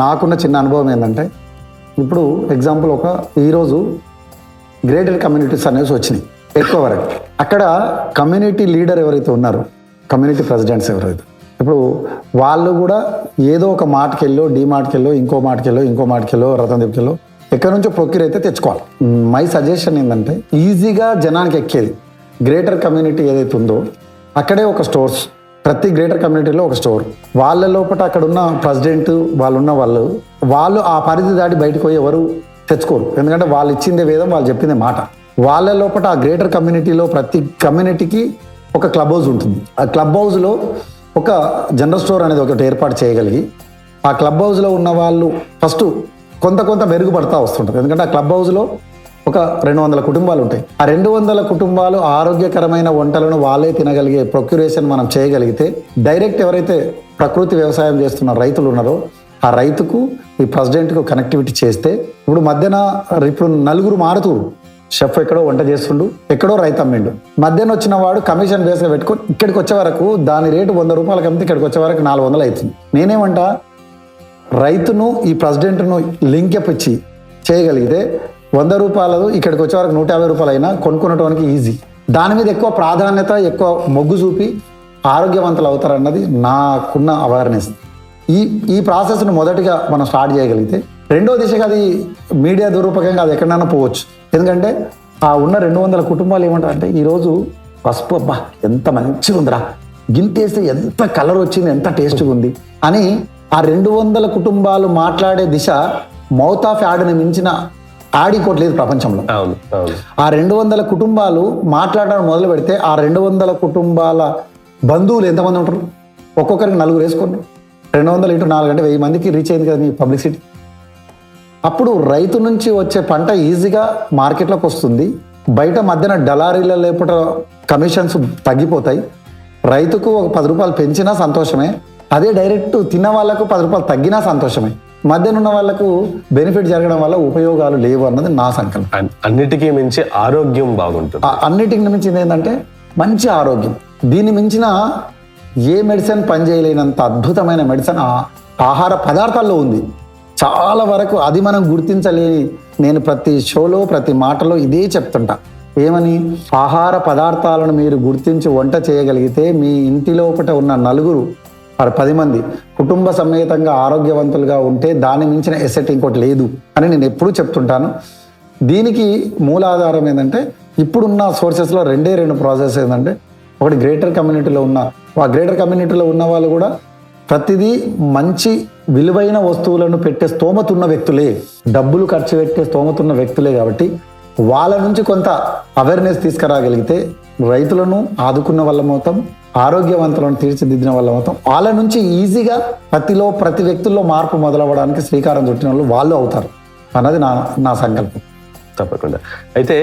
నాకున్న చిన్న అనుభవం ఏంటంటే, ఇప్పుడు ఎగ్జాంపుల్ ఈరోజు గ్రేటర్ కమ్యూనిటీస్ అనేవి వచ్చినాయి ఎక్కువ వరకు. అక్కడ కమ్యూనిటీ లీడర్ ఎవరైతే ఉన్నారో, కమ్యూనిటీ ప్రెసిడెంట్స్ ఎవరైతే, ఇప్పుడు వాళ్ళు కూడా ఏదో ఒక మార్ట్కెళ్ళో, డీమార్ట్కెళ్ళో, ఇంకో మార్ట్కెళ్ళో, రతన్ దీప్కెళ్ళో ఎక్కడి నుంచో ప్రొక్యూర్ అయితే తెచ్చుకోవాలి. మై సజెషన్ ఏంటంటే ఈజీగా జనానికి ఎక్కేది గ్రేటర్ కమ్యూనిటీ ఏదైతే ఉందో అక్కడే ఒక స్టోర్స్, ప్రతి గ్రేటర్ కమ్యూనిటీలో ఒక స్టోర్. వాళ్ళ లోపల అక్కడ ఉన్న ప్రెసిడెంట్ వాళ్ళు ఆ పరిధి దాటి బయటకు పోయి ఎవరు తెచ్చుకోరు. ఎందుకంటే వాళ్ళు ఇచ్చిందే వేదం, వాళ్ళు చెప్పిందే మాట. వాళ్ళ లోపల ఆ గ్రేటర్ కమ్యూనిటీలో ప్రతి కమ్యూనిటీకి ఒక క్లబ్ హౌస్ ఉంటుంది. ఆ క్లబ్ హౌస్లో ఒక జనరల్ స్టోర్ అనేది ఒకటి ఏర్పాటు చేయగలిగి ఆ క్లబ్ హౌస్లో ఉన్న వాళ్ళు ఫస్ట్ కొంత మెరుగుపడతా వస్తుంటారు. ఎందుకంటే ఆ క్లబ్ హౌస్లో ఒక 200 కుటుంబాలు ఉంటాయి. ఆ 200 కుటుంబాలు ఆరోగ్యకరమైన వంటలను వాళ్ళే తినగలిగే ప్రొక్యూరేషన్ మనం చేయగలిగితే డైరెక్ట్ ఎవరైతే ప్రకృతి వ్యవసాయం చేస్తున్న రైతులు ఉన్నారో ఆ రైతుకు ఈ ప్రెసిడెంట్కు కనెక్టివిటీ చేస్తే ఇప్పుడు 4 మారుతూరు. షెఫ్ ఎక్కడో వంట చేస్తుండు, ఎక్కడో రైతు అమ్మిండు, మధ్యాహ్నం వచ్చిన వాడు కమిషన్ బేస్గా పెట్టుకొని ఇక్కడికి వచ్చే వరకు దాని రేటు 100 రూపాయలకి అమ్మితే ఇక్కడికి వచ్చే వరకు 400 అవుతుంది. నేనేమంటా, రైతును ఈ ప్రెసిడెంట్ను లింకప్ ఇచ్చి చేయగలిగితే 100 రూపాయలు ఇక్కడికి వచ్చే వరకు 150 రూపాయలు అయినా కొనుక్కునటానికి ఈజీ. దాని మీద ఎక్కువ ప్రాధాన్యత, ఎక్కువ మొగ్గు చూపి ఆరోగ్యవంతులు అవుతారన్నది నాకున్న అవేర్నెస్. ఈ ప్రాసెస్ను మొదటిగా మనం స్టార్ట్ చేయగలిగితే రెండో దిశగా అది మీడియా దురూపకంగా అది ఎక్కడైనా పోవచ్చు. ఎందుకంటే ఆ ఉన్న 200 కుటుంబాలు ఏమంటారంటే ఈరోజు పసుపు అబ్బా ఎంత మంచిగా ఉందిరా, గింతేస్తే ఎంత కలర్ వచ్చింది, ఎంత టేస్ట్గా ఉంది అని ఆ 200 కుటుంబాలు మాట్లాడే దిశ మౌత్ ఆఫ్ యాడ్ని మించిన యాడ్ ఇంకోటి లేదు ప్రపంచంలో. ఆ 200 కుటుంబాలు మాట్లాడడం మొదలు పెడితే ఆ 200 కుటుంబాల బంధువులు ఎంతమంది ఉంటారు, ఒక్కొక్కరికి 4 వేసుకుంటారు. 200 × 4 అంటే 1000 మందికి రీచ్ అయింది కదా మీ పబ్లిసిటీ. అప్పుడు రైతు నుంచి వచ్చే పంట ఈజీగా మార్కెట్లోకి వస్తుంది. బయట మధ్యన డలారీల లేపట కమిషన్స్ తగ్గిపోతాయి. రైతుకు ఒక 10 రూపాయలు పెంచినా సంతోషమే, అదే డైరెక్ట్ తిన్న వాళ్ళకు 10 రూపాయలు తగ్గినా సంతోషమే. మధ్యనున్న వాళ్ళకు బెనిఫిట్ జరగడం వల్ల ఉపయోగాలు లేవు అన్నది నా సంకల్పం. అన్నిటికీ మించి ఆరోగ్యం బాగుంటుంది. అన్నిటికి మించింది ఏంటంటే మంచి ఆరోగ్యం. దీన్ని మించిన ఏ మెడిసిన్ పనిచేయలేనంత అద్భుతమైన మెడిసిన్ ఆహార పదార్థాల్లో ఉంది. చాలా వరకు అది మనం గుర్తించలేని, నేను ప్రతి షోలో ప్రతి మాటలో ఇదే చెప్తుంటా. ఏమని? ఆహార పదార్థాలను మీరు గుర్తించి వంట చేయగలిగితే మీ ఇంటి లోపల ఉన్న నలుగురు 10 మంది కుటుంబ సమేతంగా ఆరోగ్యవంతులుగా ఉంటే దాన్ని మించిన ఎసెట్ ఇంకోటి లేదు అని నేను ఎప్పుడూ చెప్తుంటాను. దీనికి మూలాధారం ఏంటంటే ఇప్పుడున్న సోర్సెస్లో రెండు ప్రాసెస్ ఏంటంటే, ఒకటి గ్రేటర్ కమ్యూనిటీలో ఉన్న వాళ్ళు కూడా ప్రతిదీ మంచి విలువైన వస్తువులను పెట్టే స్తోమత ఉన్న వ్యక్తులే, డబ్బులు ఖర్చు పెట్టే స్తోమత ఉన్న వ్యక్తులే. కాబట్టి వాళ్ళ నుంచి కొంత అవేర్నెస్ తీసుకురాగలిగితే రైతులను ఆదుకున్న వాళ్ళమవుతాం, ఆరోగ్యవంతులను తీర్చిదిద్దిన వాళ్ళమవుతాం. వాళ్ళ నుంచి ఈజీగా ప్రతి వ్యక్తుల్లో మార్పు మొదలవ్వడానికి శ్రీకారం చుట్టిన వాళ్ళు అవుతారు అన్నది నా సంకల్పం. తప్పకుండా. అయితే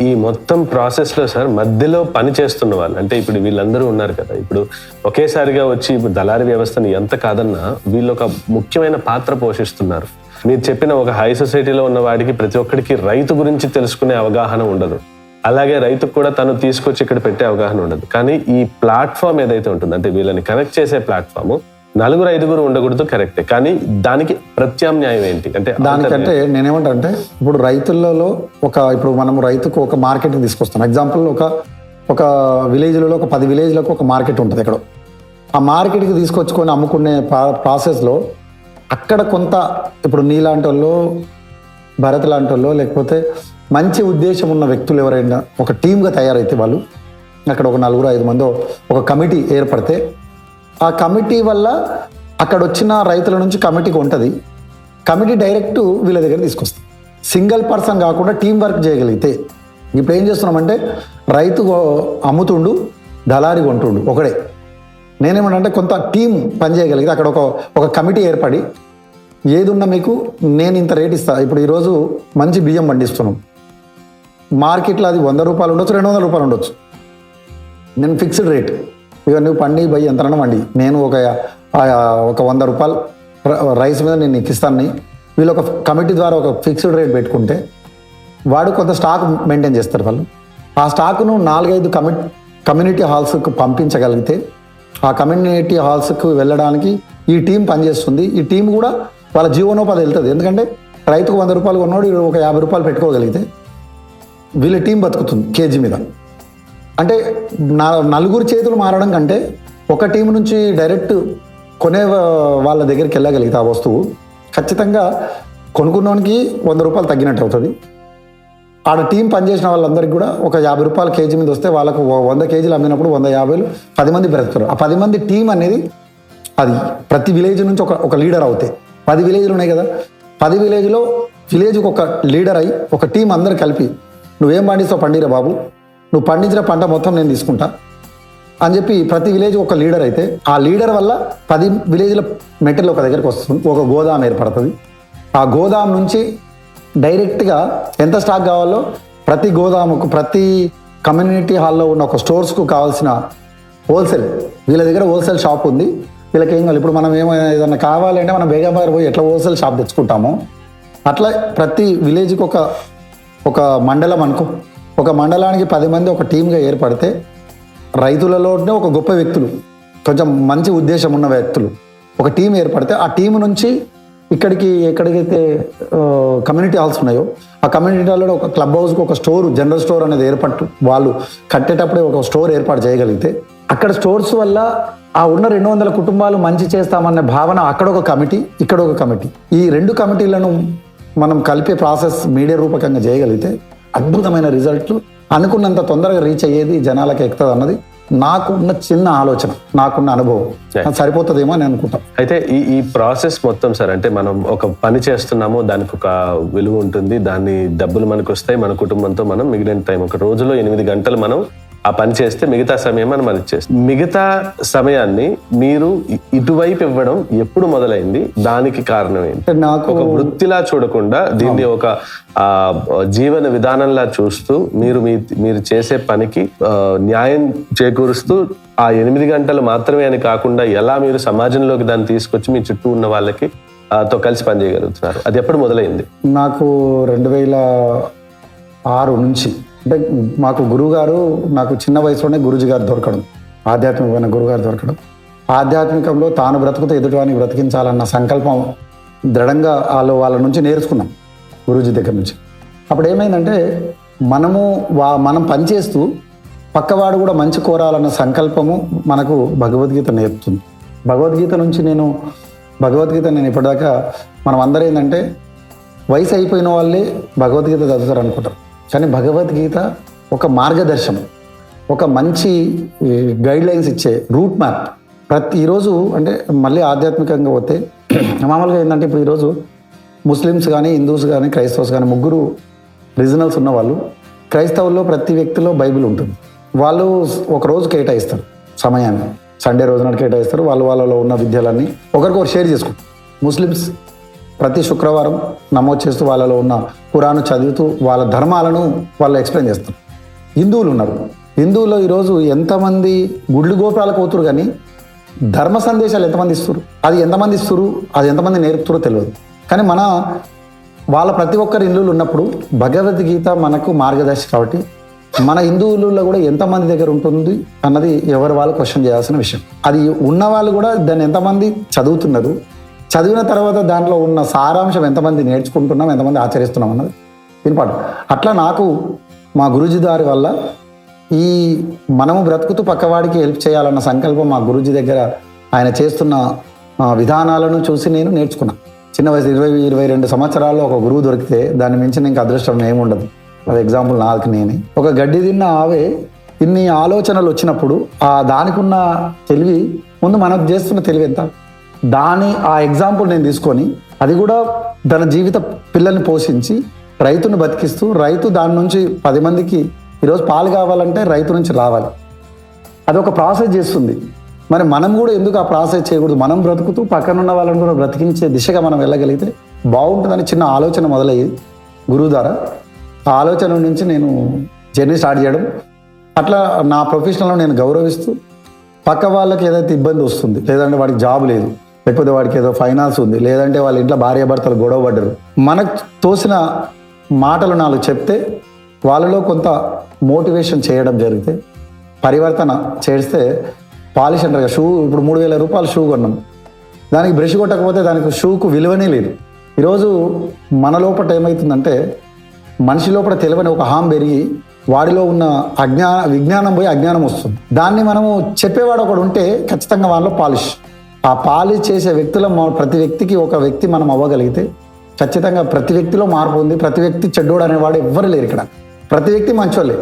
ఈ మొత్తం ప్రాసెస్లో సార్ మధ్యలో పని చేస్తున్న వాళ్ళు, అంటే ఇప్పుడు వీళ్ళందరూ ఉన్నారు కదా, ఇప్పుడు ఒకేసారిగా వచ్చి ఇప్పుడు దళారీ వ్యవస్థను ఎంత కాదన్నా వీళ్ళు ఒక ముఖ్యమైన పాత్ర పోషిస్తున్నారు. మీరు చెప్పిన ఒక హై సొసైటీలో ఉన్న వాడికి ప్రతి ఒక్కడికి రైతు గురించి తెలుసుకునే అవగాహన ఉండదు. అలాగే రైతుకు కూడా తను తీసుకొచ్చి ఇక్కడ పెట్టే అవగాహన ఉండదు. కానీ ఈ ప్లాట్ఫామ్ ఏదైతే ఉంటుందో, అంటే వీళ్ళని కనెక్ట్ చేసే ప్లాట్ఫామ్ 4-5 ఉండకూడదు, కరెక్టే. కానీ దానికి ప్రత్యామ్నాయం ఏంటి? అంటే దానికంటే నేనేమంటా అంటే, ఇప్పుడు రైతులలో ఇప్పుడు మనము రైతుకు ఒక మార్కెట్ని తీసుకొస్తాం. ఎగ్జాంపుల్ ఒక విలేజ్లలో ఒక 10 విలేజ్లకు ఒక మార్కెట్ ఉంటుంది. ఎక్కడో ఆ మార్కెట్కి తీసుకొచ్చుకొని అమ్ముకునే ప్రాసెస్లో అక్కడ కొంత ఇప్పుడు నీలాంటి వాళ్ళు, భరత్ లాంటి వాళ్ళు, లేకపోతే మంచి ఉద్దేశం ఉన్న వ్యక్తులు ఎవరైనా ఒక టీమ్గా తయారైతే వాళ్ళు అక్కడ ఒక 4-5 మంది ఒక కమిటీ ఏర్పడితే, ఆ కమిటీ వల్ల అక్కడ వచ్చిన రైతుల నుంచి కమిటీకి ఉంటుంది. కమిటీ డైరెక్ట్ వీళ్ళ దగ్గర తీసుకొస్తాం. సింగిల్ పర్సన్ కాకుండా టీం వర్క్ చేయగలిగితే, ఇప్పుడు ఏం చేస్తున్నామంటే రైతు అమ్ముతుండు, దళారి కొంటుండు ఒకడే. నేనేమంటే కొంత టీం పనిచేయగలిగితే అక్కడ ఒక కమిటీ ఏర్పడి, ఏదున్నా మీకు నేను ఇంత రేట్ ఇస్తాను. ఇప్పుడు ఈరోజు మంచి బియ్యం పండిస్తున్నాం, మార్కెట్లో అది 100 రూపాయలు ఉండొచ్చు, 200 రూపాయలు ఉండొచ్చు. నేను ఫిక్స్డ్ రేట్, ఇక నువ్వు పండి బయ్యి ఎంతనో వండి, నేను ఒక 100 రూపాయలు రైస్ మీద నేను నీకు ఇస్తాను. వీళ్ళు ఒక కమిటీ ద్వారా ఒక ఫిక్స్డ్ రేట్ పెట్టుకుంటే వాడు కొంత స్టాక్ మెయింటైన్ చేస్తారు. వాళ్ళు ఆ స్టాక్ను 4-5 కమ్యూనిటీ హాల్స్కు పంపించగలిగితే, ఆ కమ్యూనిటీ హాల్స్కు వెళ్ళడానికి ఈ టీం పనిచేస్తుంది. ఈ టీం కూడా వాళ్ళ జీవనోపాధి వెళ్తుంది. ఎందుకంటే రైతుకు 100 రూపాయలు కొన్నాడు, ఒక 50 రూపాయలు పెట్టుకోగలిగితే వీళ్ళ టీం బతుకుతుంది కేజీ మీద. అంటే 4 చేతులు మారడం కంటే ఒక టీం నుంచి డైరెక్ట్ కొనే వాళ్ళ దగ్గరికి వెళ్ళగలిగితే ఆ వస్తువు ఖచ్చితంగా కొనుక్కున్నోనికి 100 రూపాయలు తగ్గినట్టు అవుతుంది. ఆడ టీం పనిచేసిన వాళ్ళందరికీ కూడా ఒక 50 రూపాయలు కేజీ మీద వస్తే వాళ్ళకు 100 కేజీలు అమ్మినప్పుడు 150 10 మంది బ్రతుకుతారు. ఆ 10 మంది టీం అనేది అది ప్రతి విలేజ్ నుంచి ఒక లీడర్ అవుతాయి. 10 విలేజ్లు ఉన్నాయి కదా, 10 విలేజ్లో విలేజ్కి ఒక లీడర్ అయ్యి ఒక టీం అందరు కలిపి, నువ్వేం పండిస్తావు పండిరా బాబు, నువ్వు పండించిన పంట మొత్తం నేను తీసుకుంటా అని చెప్పి ప్రతి విలేజ్ ఒక లీడర్ అయితే, ఆ లీడర్ వల్ల 10 విలేజ్ల మెటీరియల్ ఒక దగ్గరికి వస్తుంది, ఒక గోదాం ఏర్పడుతుంది. ఆ గోదాం నుంచి డైరెక్ట్గా ఎంత స్టాక్ కావాలో ప్రతి గోదాముకు, ప్రతి కమ్యూనిటీ హాల్లో ఉన్న ఒక స్టోర్స్కు కావాల్సిన హోల్సేల్, వీళ్ళ దగ్గర హోల్సేల్ షాప్ ఉంది. వీళ్ళకి ఏం కావాలి, ఇప్పుడు మనం ఏదైనా కావాలంటే మనం బేగంబార్ పోయి ఎట్లా హోల్సేల్ షాప్ తెచ్చుకుంటామో అట్లా ప్రతి విలేజ్కి ఒక మండలం అనుకో, ఒక మండలానికి 10 మంది ఒక టీమ్గా ఏర్పడితే రైతులలోనే ఒక గొప్ప వ్యక్తులు, కొంచెం మంచి ఉద్దేశం ఉన్న వ్యక్తులు ఒక టీం ఏర్పడితే, ఆ టీం నుంచి ఎక్కడికైతే కమ్యూనిటీ హాల్స్ ఉన్నాయో ఆ కమ్యూనిటీ హాల్లో ఒక క్లబ్ హౌస్కి ఒక స్టోర్, జనరల్ స్టోర్ అనేది ఏర్పాటు, వాళ్ళు కట్టేటప్పుడే ఒక స్టోర్ ఏర్పాటు చేయగలిగితే అక్కడ స్టోర్స్ వల్ల ఆ ఉన్న 200 కుటుంబాలు మంచి చేస్తామన్న భావన, అక్కడ ఒక కమిటీ, ఇక్కడ ఒక కమిటీ, ఈ 2 కమిటీలను మనం కలిపే ప్రాసెస్ మీడియా రూపకంగా చేయగలిగితే అద్భుతమైన రిజల్ట్లు అనుకున్నంత తొందరగా రీచ్ అయ్యేది జనాలకు ఎక్కుతుంది అన్నది నాకున్న చిన్న ఆలోచన, నాకున్న అనుభవం. సరిపోతుందేమో అని అనుకుంటా. అయితే ఈ ప్రాసెస్ మొత్తం సార్, అంటే మనం ఒక పని చేస్తున్నాము, దానికి ఒక విలువ ఉంటుంది, దాన్ని డబ్బులు మనకు వస్తాయి, మన కుటుంబంతో మనం మిగిలిన టైం, ఒక రోజులో 8 గంటలు మనం ఆ పని చేస్తే మిగతా సమయం మనం అది చేస్తాం. మిగతా సమయాన్ని మీరు ఇటువైపు ఇవ్వడం ఎప్పుడు మొదలైంది? దానికి కారణం ఏంటి? నాకు ఒక వృత్తిలా చూడకుండా దీన్ని ఒక జీవన విధానంలా చూస్తూ మీరు చేసే పనికి న్యాయం చేకూరుస్తూ ఆ 8 గంటలు మాత్రమే అని కాకుండా ఎలా మీరు సమాజంలోకి దాన్ని తీసుకొచ్చి మీ చుట్టూ ఉన్న వాళ్ళకి తో కలిసి పనిచేయగలుగుతున్నారు? అది ఎప్పుడు మొదలైంది? నాకు 2006 నుంచి, అంటే మాకు గురువు గారు, నాకు చిన్న వయసులోనే గురుజీ గారు దొరకడం, ఆధ్యాత్మికమైన గురువు గారు దొరకడం, ఆధ్యాత్మికంలో తాను బ్రతుకుతూ ఎదుటివాడిని బ్రతికించాలన్న సంకల్పం దృఢంగా వాళ్ళ నుంచి నేర్చుకున్నాం గురూజీ దగ్గర నుంచి. అప్పుడు ఏమైందంటే మనం పనిచేస్తూ పక్కవాడు కూడా మంచి కోరాలన్న సంకల్పము మనకు భగవద్గీత నేర్పుతుంది. భగవద్గీత నేను ఇప్పటిదాకా మనం అందరూ ఏంటంటే వయసు అయిపోయిన వాళ్ళే భగవద్గీత చదువుతారు అనుకుంటారు, కానీ భగవద్గీత ఒక మార్గదర్శనం, ఒక మంచి గైడ్ లైన్స్ ఇచ్చే రూట్ మ్యాప్. ఈరోజు అంటే మళ్ళీ ఆధ్యాత్మికంగా పోతే మామూలుగా ఏంటంటే ఇప్పుడు ఈరోజు ముస్లిమ్స్ కానీ, హిందూస్ కానీ, క్రైస్తవర్స్ కానీ, ముగ్గురు రీజనల్స్ ఉన్నవాళ్ళు. క్రైస్తవుల్లో ప్రతి వ్యక్తిలో బైబిల్ ఉంటుంది. వాళ్ళు ఒక రోజు కేటాయిస్తారు సమయాన్ని, సండే రోజున కేటాయిస్తారు. వాళ్ళలో ఉన్న విద్యలన్నీ ఒకరికొకరు షేర్ చేసుకుంటారు. ముస్లిమ్స్ ప్రతి శుక్రవారం నమోదు చేస్తూ వాళ్ళలో ఉన్న ఖురాను చదువుతూ వాళ్ళ ధర్మాలను వాళ్ళు ఎక్స్ప్లెయిన్ చేస్తారు. హిందువులు ఉన్నారు. హిందువుల్లో ఈరోజు ఎంతమంది గుళ్ళు గోపురాలకు పోతురు, కానీ ధర్మ సందేశాలు ఎంతమంది ఇస్తారు, అది ఎంతమంది నేర్పుతారో తెలియదు. కానీ వాళ్ళ ప్రతి ఒక్కరి ఇల్లులు ఉన్నప్పుడు భగవద్గీత మనకు మార్గదర్శి కాబట్టి మన హిందువులలో కూడా ఎంతమంది దగ్గర ఉంటుంది అన్నది ఎవరు వాళ్ళు క్వశ్చన్ చేయాల్సిన విషయం. అది ఉన్న వాళ్ళు కూడా దాన్ని ఎంతమంది చదువుతున్నారు, చదివిన తర్వాత దాంట్లో ఉన్న సారాంశం ఎంతమంది నేర్చుకుంటున్నాం, ఎంతమంది ఆచరిస్తున్నాం అన్నది ఇంపార్టెంట్. అట్లా నాకు మా గురూజీ దారి వల్ల ఈ మనము బ్రతుకుతూ పక్కవాడికి హెల్ప్ చేయాలన్న సంకల్పం మా గురూజీ దగ్గర ఆయన చేస్తున్న విధానాలను చూసి నేను నేర్చుకున్నాను. చిన్న వయసు 20-22 సంవత్సరాల్లో ఒక గురువు దొరికితే దాన్ని మించిన ఇంకా అదృష్టం ఏముండదు. అది ఎగ్జాంపుల్ నాకు నేనే. ఒక గడ్డి తిన్న ఆవే ఇన్ని ఆలోచనలు వచ్చినప్పుడు దానికి ఉన్న తెలివి ముందు మనకు చేస్తున్న తెలివి ఎంత, ఆ ఎగ్జాంపుల్ నేను తీసుకొని అది కూడా తన జీవిత పిల్లల్ని పోషించి రైతును బతికిస్తూ, రైతు దాని నుంచి 10 మందికి ఈరోజు పాలు కావాలంటే రైతు నుంచి రావాలి. అది ఒక ప్రాసెస్ చేస్తుంది. మరి మనం కూడా ఎందుకు ఆ ప్రాసెస్ చేయకూడదు? మనం బ్రతుకుతూ పక్కనున్న వాళ్ళని కూడా బ్రతికించే దిశగా మనం వెళ్ళగలిగితే బాగుంటుందని చిన్న ఆలోచన మొదలయ్యి గురువు ద్వారా ఆ ఆలోచన నుంచి నేను జర్నీ స్టార్ట్ చేయడం. అట్లా నా ప్రొఫెషనల్లో నేను గౌరవిస్తూ పక్క వాళ్ళకి ఏదైతే ఇబ్బంది వస్తుంది, లేదంటే వాడికి జాబ్ లేదు, లేకపోతే వాడికి ఏదో ఫైనాన్స్ ఉంది, లేదంటే వాళ్ళ ఇంట్లో భార్యాభర్తలు గొడవ పడ్డరు, మనకు తోసిన మాటలు 4 చెప్తే వాళ్ళలో కొంత మోటివేషన్ చేయడం జరిగితే, పరివర్తన చేస్తే, పాలిష్ అంటారు షూ, ఇప్పుడు 3000 రూపాయలు షూ కొన్నాం, దానికి బ్రష్ కొట్టకపోతే దానికి షూకు విలువనే లేదు. ఈరోజు మన లోపల ఏమవుతుందంటే మనిషి లోపల తెలియని ఒక హాం పెరిగి వాడిలో ఉన్న విజ్ఞానం పోయి అజ్ఞానం వస్తుంది. దాన్ని మనము చెప్పేవాడు ఒకడు ఉంటే ఖచ్చితంగా వాళ్ళలో ఆ పాలిష్ చేసే ప్రతి వ్యక్తికి ఒక వ్యక్తి మనం అవ్వగలిగితే ఖచ్చితంగా ప్రతి వ్యక్తిలో మార్పు ఉంది. ప్రతి వ్యక్తి చెడ్డోడు అనేవాడు ఎవ్వరు లేరు ఇక్కడ. ప్రతి వ్యక్తి మంచోళ్ళే.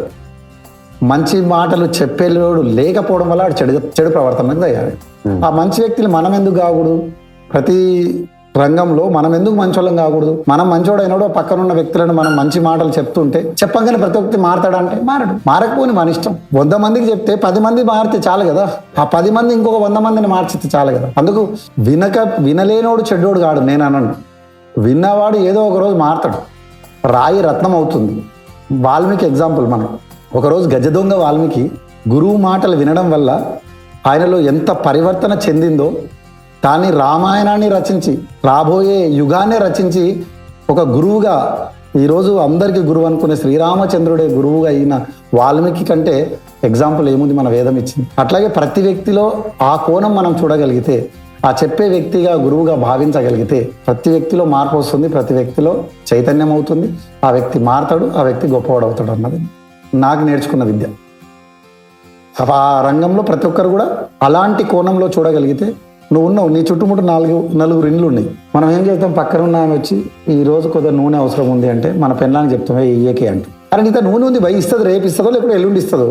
మంచి మాటలు చెప్పేవాడు లేకపోవడం వల్ల చెడు ప్రవర్తనకు తయారు. ఆ మంచి వ్యక్తులు మనం ఎందుకు కాకూడదు? ప్రతి రంగంలో మనం ఎందుకు మంచోళ్ళం కాకూడదు? మనం మంచోడైనడు పక్కనున్న వ్యక్తులను మనం మంచి మాటలు చెప్తుంటే చెప్పగానే ప్రతి ఒక్కటి మారతాడంటే మారకపోని మన ఇష్టం. 100 మందికి చెప్తే 10 మంది మారితే చాలు కదా. ఆ 10 మంది ఇంకొక 100 మందిని మార్చితే చాలు కదా. అందుకు వినలేనోడు చెడ్డోడు కాడు నేను అనను. విన్నవాడు ఏదో ఒక రోజు మారతాడు. రాయి రత్నం అవుతుంది. వాల్మీకి ఎగ్జాంపుల్. మనం ఒకరోజు గజదొంగ వాల్మీకి గురువు మాటలు వినడం వల్ల ఆయనలో ఎంత పరివర్తన చెందిందో దాన్ని రామాయణాన్ని రచించి రాబోయే యుగాన్ని రచించి ఒక గురువుగా ఈరోజు అందరికీ గురువు అనుకునే శ్రీరామచంద్రుడే గురువుగా అయిన వాల్మీకి కంటే ఎగ్జాంపుల్ ఏముంది? మన వేదం ఇచ్చింది. అట్లాగే ప్రతి వ్యక్తిలో ఆ కోణం మనం చూడగలిగితే, ఆ చెప్పే వ్యక్తిగా గురువుగా భావించగలిగితే ప్రతి వ్యక్తిలో మార్పు వస్తుంది, ప్రతి వ్యక్తిలో చైతన్యం అవుతుంది. ఆ వ్యక్తి మారతాడు, ఆ వ్యక్తి గొప్పవాడు అవుతాడు అన్నది నాకు నేర్చుకున్న విద్య. ఆ రంగంలో ప్రతి ఒక్కరు కూడా అలాంటి కోణంలో చూడగలిగితే నువ్వు ఉన్నావు, నీ చుట్టుముట్టు 4 ఇండ్లు ఉన్నాయి. మనం ఏం చేస్తాం? పక్కన ఉన్న ఆమె వచ్చి ఈ రోజు కొద్దిగా నూనె అవసరం ఉంది అంటే మన పెళ్ళానికి చెప్తాం ఇయ్యకే అంటే, అరే నీతో నూనె ఉంది భయ ఇస్తుంది, రేపు ఇస్తుందో లేకపోతే ఎల్లుండి ఇస్తుందో.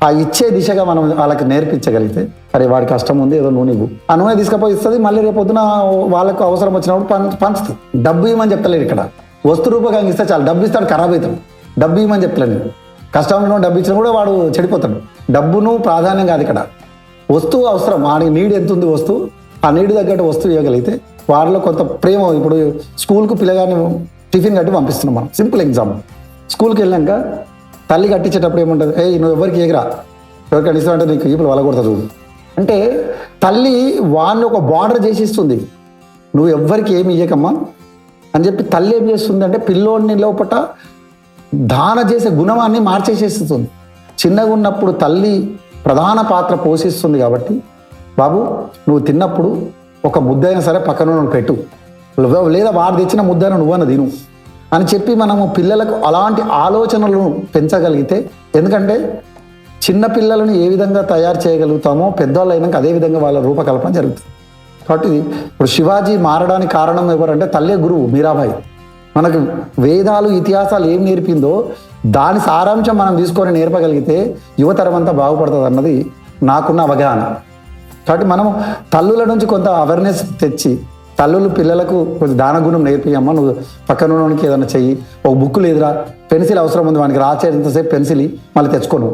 ఆ ఇచ్చే దిశగా మనం వాళ్ళకి నేర్పించగలిగితే, అరే వాడి కష్టం ఉంది ఏదో నూనె ఇవ్వు, ఆ నూనె తీసుకపోయి ఇస్తుంది. మళ్ళీ రేపు పొద్దున వాళ్ళకు అవసరం వచ్చినప్పుడు పంచుతుంది. డబ్బు ఇవ్వమని చెప్తలేదు ఇక్కడ. వస్తు రూపకంగా ఇస్తే చాలు. డబ్బు ఇస్తాడు ఖరాబ్ అవుతాడు. డబ్బు ఇవ్వమని చెప్తలేదు. కష్టంలో డబ్బు ఇచ్చినా కూడా వాడు చెడిపోతాడు. డబ్బును ప్రాధాన్యం కాదు ఇక్కడ, వస్తువు అవసరం. వాడికి నీడ్ ఎంత ఉంది వస్తువు, ఆ నీడ్ తగ్గట్టు వస్తువు ఇవ్వగలిగితే వాడిలో కొంత ప్రేమ. ఇప్పుడు స్కూల్కు పిల్లగాని టిఫిన్ కట్టి పంపిస్తున్నాం మనం. సింపుల్ ఎగ్జాంపుల్, స్కూల్కి వెళ్ళాక తల్లి కట్టించేటప్పుడు ఏముంటుంది, నువ్వు ఎవరికి ఎగరా, ఎవరికైనా ఇస్తామంటే నీకు ఈపులు వలగొడతా చూడు అంటే తల్లి వాడిని ఒక బార్డర్ చేసి ఇస్తుంది. నువ్వు ఎవ్వరికి ఏమి ఇయ్యకమ్మా అని చెప్పి తల్లి ఏం చేస్తుంది అంటే పిల్లోడిని లోపట దాన చేసే గుణమాన్ని మార్చేసేస్తుంది. చిన్నగా ఉన్నప్పుడు తల్లి ప్రధాన పాత్ర పోషిస్తుంది కాబట్టి బాబు నువ్వు తిన్నప్పుడు ఒక ముద్ద అయినా సరే పక్కన నువ్వు పెట్టు, లేదా వాడు తెచ్చిన ముద్దను నువ్వన్న తిను అని చెప్పి మనము పిల్లలకు అలాంటి ఆలోచనలను పెంచగలిగితే, ఎందుకంటే చిన్న పిల్లలను ఏ విధంగా తయారు చేయగలుగుతామో పెద్దవాళ్ళు అయినాక అదే విధంగా వాళ్ళ రూపకల్పన జరుగుతుంది. కాబట్టి ఇప్పుడు శివాజీ మారడానికి కారణం ఎవరంటే తల్లే గురువు మీరాబాయి. మనకు వేదాలు ఇతిహాసాలు ఏం నేర్పిందో దాని సారాంశం మనం తీసుకొని నేర్పగలిగితే యువతరం అంతా బాగుపడుతుంది అన్నది నాకున్న అవగాహన. కాబట్టి మనము తల్లుల నుంచి కొంత అవేర్నెస్ తెచ్చి తల్లులు పిల్లలకు కొంచెం దానగుణం నేర్పియమ్మా, నువ్వు పక్కన ఉన్నోనికి ఏదైనా చెయ్యి, ఒక బుక్ లేదురా పెన్సిల్ అవసరం ఉంది వానికి రాసేంతసేపు పెన్సిల్ మళ్ళీ తెచ్చుకోను,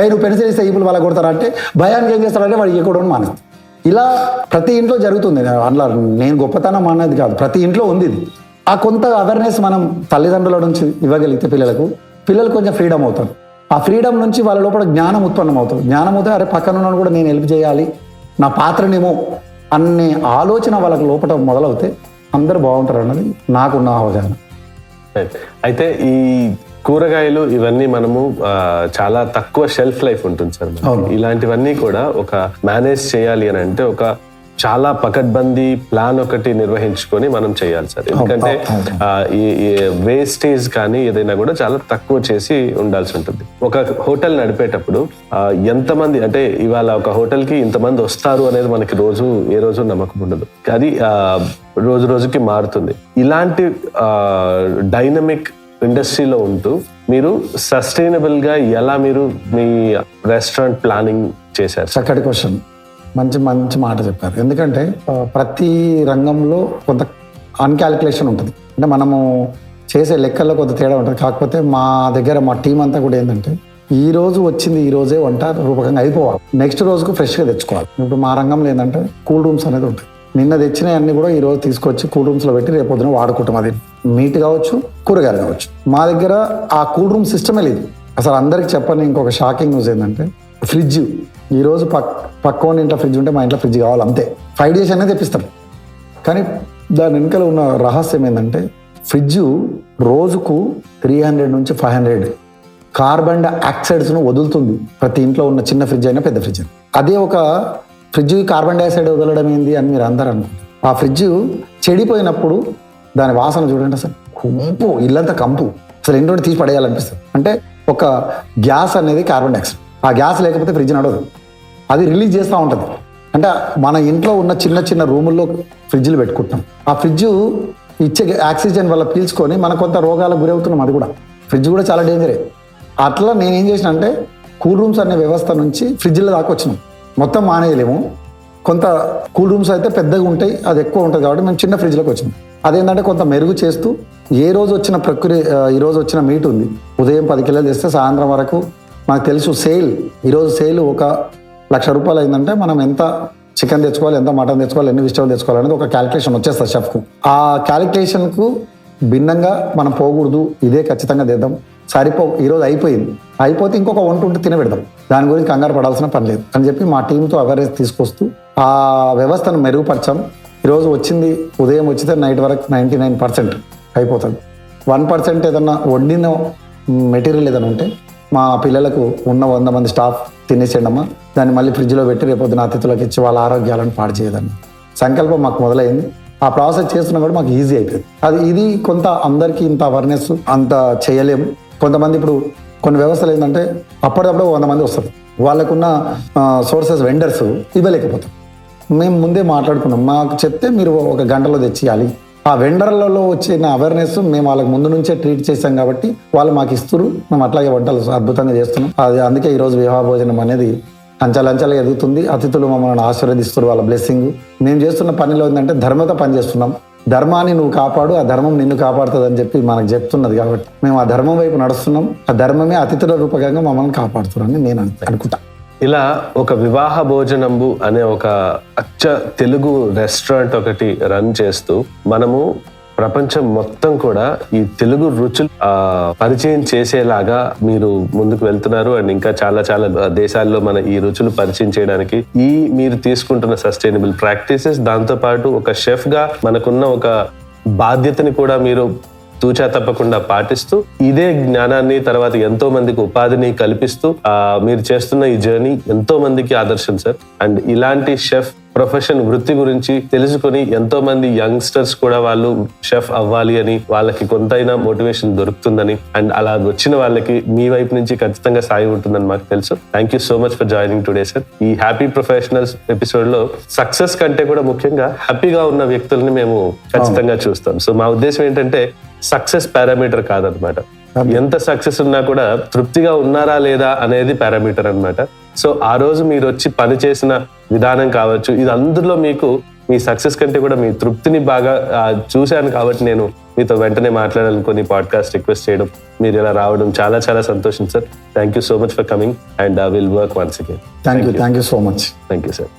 నువ్వు పెన్సిల్ ఇస్తే ఈపులు వాళ్ళ కొడతారా అంటే భయానికి ఏం చేస్తాడంటే వాడు ఇవ్వకూడదు మానేస్తాడు. ఇలా ప్రతి ఇంట్లో జరుగుతుంది. అందులో నేను గొప్పతనం అనేది కాదు, ప్రతి ఇంట్లో ఉంది ఇది. ఆ కొంత అవేర్నెస్ మనం తల్లిదండ్రుల నుంచి ఇవ్వగలిగితే పిల్లలు కొంచెం ఫ్రీడమ్ అవుతారు. ఆ ఫ్రీడమ్ నుంచి వాళ్ళ లోపల జ్ఞానం ఉత్పన్నం అవుతుంది. జ్ఞానం అవుతే అరే పక్కన ఉన్నాను కూడా నేను హెల్ప్ చేయాలి, నా పాత్రనేమో అనే ఆలోచన వాళ్ళకి లోపల మొదలవుతే అందరూ బాగుంటారు అన్నది నాకున్న అవగాహన. అయితే ఈ కూరగాయలు ఇవన్నీ మనము చాలా తక్కువ షెల్ఫ్ లైఫ్ ఉంటుంది సార్. ఇలాంటివన్నీ కూడా ఒక మేనేజ్ చేయాలి అని అంటే ఒక చాలా పకడ్బందీ ప్లాన్ ఒకటి నిర్వహించుకొని మనం చేయాలి సార్. ఎందుకంటే ఈ వేస్టేజ్ కానీ ఏదైనా కూడా చాలా తక్కువ చేసి ఉండాల్సి ఉంటుంది. ఒక హోటల్ నడిపేటప్పుడు ఎంతమంది అంటే ఇవాళ ఒక హోటల్ కి ఇంతమంది వస్తారు అనేది మనకి ఏ రోజు నమ్మకం ఉండదు. అది రోజు రోజుకి మారుతుంది. ఇలాంటి డైనమిక్ ఇండస్ట్రీలో ఉంటూ మీరు సస్టైనబుల్ గా ఎలా మీరు మీ రెస్టారెంట్ ప్లానింగ్ చేశారు? చక్కటి క్వశ్చన్, మంచి మాట చెప్పారు. ఎందుకంటే ప్రతి రంగంలో కొంత అన్కాలిక్యులేషన్ ఉంటుంది. అంటే మనము చేసే లెక్కల్లో కొంత తేడా ఉంటుంది. కాకపోతే మా దగ్గర మా టీం అంతా కూడా ఏంటంటే ఈ రోజు వచ్చింది ఈ రోజే వంట రూపకంగా అయిపోవాలి, నెక్స్ట్ రోజుకు ఫ్రెష్గా తెచ్చుకోవాలి. ఇప్పుడు మా రంగంలో ఏంటంటే కూల్ రూమ్స్ అనేది ఉంటుంది. నిన్న తెచ్చినవి అన్ని కూడా ఈ రోజు తీసుకొచ్చి కూల్ రూమ్స్లో పెట్టి రేపు పొద్దున వాడుకుంటాం. అది మీట్ కావచ్చు, కూరగాయలు కావచ్చు. మా దగ్గర ఆ కూల్ రూమ్ సిస్టమే లేదు. అసలు అందరికి చెప్పని ఇంకొక షాకింగ్ న్యూస్ ఏంటంటే ఫ్రిడ్జ్ ఈరోజు పక్కన ఇంట్లో ఫ్రిడ్జ్ ఉంటే మా ఇంట్లో ఫ్రిడ్జ్ కావాలి అంతే. 5 days అనేది తెప్పిస్తాం. కానీ దాని వెనుకల ఉన్న రహస్యం ఏంటంటే ఫ్రిడ్జ్ రోజుకు 300 నుంచి 500 కార్బన్ డైఆక్సైడ్స్ను వదులుతుంది. ప్రతి ఇంట్లో ఉన్న చిన్న ఫ్రిడ్జ్ అయినా పెద్ద ఫ్రిడ్జ్ అయినా. అదే ఒక ఫ్రిడ్జ్ కార్బన్ డైఆక్సైడ్ వదలడం ఏంది అని మీరు అందరూ అనుకుంటారు. ఆ ఫ్రిడ్జ్ చెడిపోయినప్పుడు దాని వాసన చూడండి, అసలు కంపు, ఇల్లంతా కంపు, అసలు ఇంట్లో తీసి పడేయాలనిపిస్తుంది. అంటే ఒక గ్యాస్ అనేది కార్బన్ డైఆక్సైడ్, ఆ గ్యాస్ లేకపోతే ఫ్రిడ్జ్ నడవదు, అది రిలీజ్ చేస్తూ ఉంటుంది. అంటే మన ఇంట్లో ఉన్న చిన్న రూముల్లో ఫ్రిడ్జ్లు పెట్టుకుంటాం. ఆ ఫ్రిడ్జ్ ఇచ్చే ఆక్సిజన్ వల్ల పీల్చుకొని మన కొంత రోగాలకు గురవుతున్నాం. అది కూడా ఫ్రిడ్జ్ కూడా చాలా డేంజరే. అట్లా నేనేం చేసిన అంటే కూల్ రూమ్స్ అనే వ్యవస్థ నుంచి ఫ్రిడ్జ్ల దాకా వచ్చినాం. మొత్తం మానేయలేము, కొంత కూల్ రూమ్స్ అయితే పెద్దగా ఉంటాయి, అది ఎక్కువ ఉంటుంది కాబట్టి మేము చిన్న ఫ్రిడ్జ్లోకి వచ్చినాం. అదేంటంటే కొంత మెరుగు చేస్తూ ఏ రోజు వచ్చిన ప్రక్రియ, ఈరోజు వచ్చిన మీట్ ఉంది, ఉదయం 10 కిలోలు తెస్తే సాయంత్రం వరకు మనకు తెలుసు సేల్, ఈరోజు సేల్ 1,00,000 రూపాయలు అయిందంటే మనం ఎంత చికెన్ తెచ్చుకోవాలి, ఎంత మటన్ తెచ్చుకోవాలి, ఎన్ని వెజిటబుల్ తెచ్చుకోవాలి అనేది ఒక క్యాలిక్యులేషన్ వచ్చేస్తుంది షెఫ్కు. ఆ క్యాలిక్యులేషన్కు భిన్నంగా మనం పోకూడదు, ఇదే ఖచ్చితంగా తెద్దాం, ఈరోజు అయిపోతే ఇంకొక 120 తినబెడదాం, దాని గురించి కంగారు పడాల్సిన పని లేదు అని చెప్పి మా టీంతో అవేర్నెస్ తీసుకొస్తూ ఆ వ్యవస్థను మెరుగుపరచాం. ఈరోజు వచ్చింది ఉదయం వచ్చితే నైట్ వరకు 99% అయిపోతుంది. 1% ఏదన్నా వండిన మెటీరియల్ ఏదైనా ఉంటే మా పిల్లలకు ఉన్న 100 మంది స్టాఫ్ తినేసేయండమ్మా, దాన్ని మళ్ళీ ఫ్రిడ్జ్లో పెట్టి రేపొద్దున అతిథులకు ఇచ్చి వాళ్ళ ఆరోగ్యాలను పాడు చేయదని సంకల్పం మాకు మొదలైంది. ఆ ప్రాసెస్ చేస్తున్నా కూడా మాకు ఈజీ అయిపోయింది. ఇది కొంత అందరికీ ఇంత అవేర్నెస్ అంత చేయలేము. కొంతమంది ఇప్పుడు కొన్ని వ్యవస్థలు ఏంటంటే అప్పటికప్పుడు 100 మంది వస్తారు, వాళ్ళకున్న సోర్సెస్ వెండర్స్ ఇవ్వలేకపోతాం. మేము ముందే మాట్లాడుకున్నాం, మాకు చెప్తే మీరు 1 గంటలో తెచ్చియాలి. ఆ వెండర్లలో వచ్చిన అవేర్నెస్ మేము వాళ్ళకి ముందు నుంచే ట్రీట్ చేసాం కాబట్టి వాళ్ళు మాకు ఇస్తారు, మేము అట్లాగే వంటలు అద్భుతంగా చేస్తున్నాం. అది అందుకే ఈరోజు వివాహ భోజనం అనేది అంచెలంచెలుగా ఎదుగుతుంది. అతిథులు మమ్మల్ని ఆశీర్వదిస్తారు, వాళ్ళ బ్లెస్సింగ్. మేము చేస్తున్న పనిలో ఏంటంటే ధర్మత పని చేస్తున్నాం. ధర్మాన్ని నువ్వు కాపాడు, ఆ ధర్మం నిన్ను కాపాడుతుంది అని చెప్పి మనకు చెప్తున్నది. కాబట్టి మేము ఆ ధర్మం వైపు నడుస్తున్నాం. ఆ ధర్మమే అతిథుల రూపకంగా మమ్మల్ని కాపాడుతున్నారని నేను అనుకుంటా. ఇలా ఒక వివాహ భోజనంబు అనే ఒక అచ్చ తెలుగు రెస్టారెంట్ ఒకటి రన్ చేస్తూ మనము ప్రపంచం మొత్తం కూడా ఈ తెలుగు రుచులు పరిచయం చేసేలాగా మీరు ముందుకు వెళ్తున్నారు. అండ్ ఇంకా చాలా చాలా దేశాల్లో మన ఈ రుచులు పరిచయం చేయడానికి ఈ మీరు తీసుకుంటున్న సస్టైనబుల్ ప్రాక్టీసెస్, దాంతో పాటు ఒక షెఫ్ గా మనకున్న ఒక బాధ్యతని కూడా మీరు తూచా తప్పకుండా పాటిస్తూ ఇదే జ్ఞానాన్ని తర్వాత ఎంతో మందికి ఉపాధిని కల్పిస్తూ మీరు చేస్తున్న ఈ జర్నీ ఎంతో మందికి ఆదర్శం సార్. అండ్ ఇలాంటి షెఫ్ ప్రొఫెషన్ వృత్తి గురించి తెలుసుకొని ఎంతో మంది యంగ్స్టర్స్ కూడా వాళ్ళు షెఫ్ అవ్వాలి అని వాళ్ళకి కొంతైనా మోటివేషన్ దొరుకుతుందని, అండ్ అలా వచ్చిన వాళ్ళకి మీ వైపు నుంచి ఖచ్చితంగా సాయం ఉంటుందని మాకు తెలుసు. Thank you so much for joining today sir. ఈ హ్యాపీ ప్రొఫెషనల్స్ ఎపిసోడ్ లో సక్సెస్ కంటే కూడా ముఖ్యంగా హ్యాపీగా ఉన్న వ్యక్తుల్ని మేము ఖచ్చితంగా చూస్తాం. సో మా ఉద్దేశం ఏంటంటే సక్సెస్ పారామీటర్ కాదనమాట. ఎంత సక్సెస్ ఉన్నా కూడా తృప్తిగా ఉన్నారా లేదా అనేది పారామీటర్ అన్నమాట. సో ఆ రోజు మీరు వచ్చి పని చేసిన విధానం కావచ్చు, ఇది అందులో మీకు మీ సక్సెస్ కంటే కూడా మీ తృప్తిని బాగా చూశాను. కాబట్టి నేను మీతో వెంటనే మాట్లాడాలనుకుని పాడ్కాస్ట్ రిక్వెస్ట్ చేయడం, మీరు ఇలా రావడం చాలా చాలా సంతోషం sir. Thank you so much for coming and will work once again. Thank you so much. Thank you sir.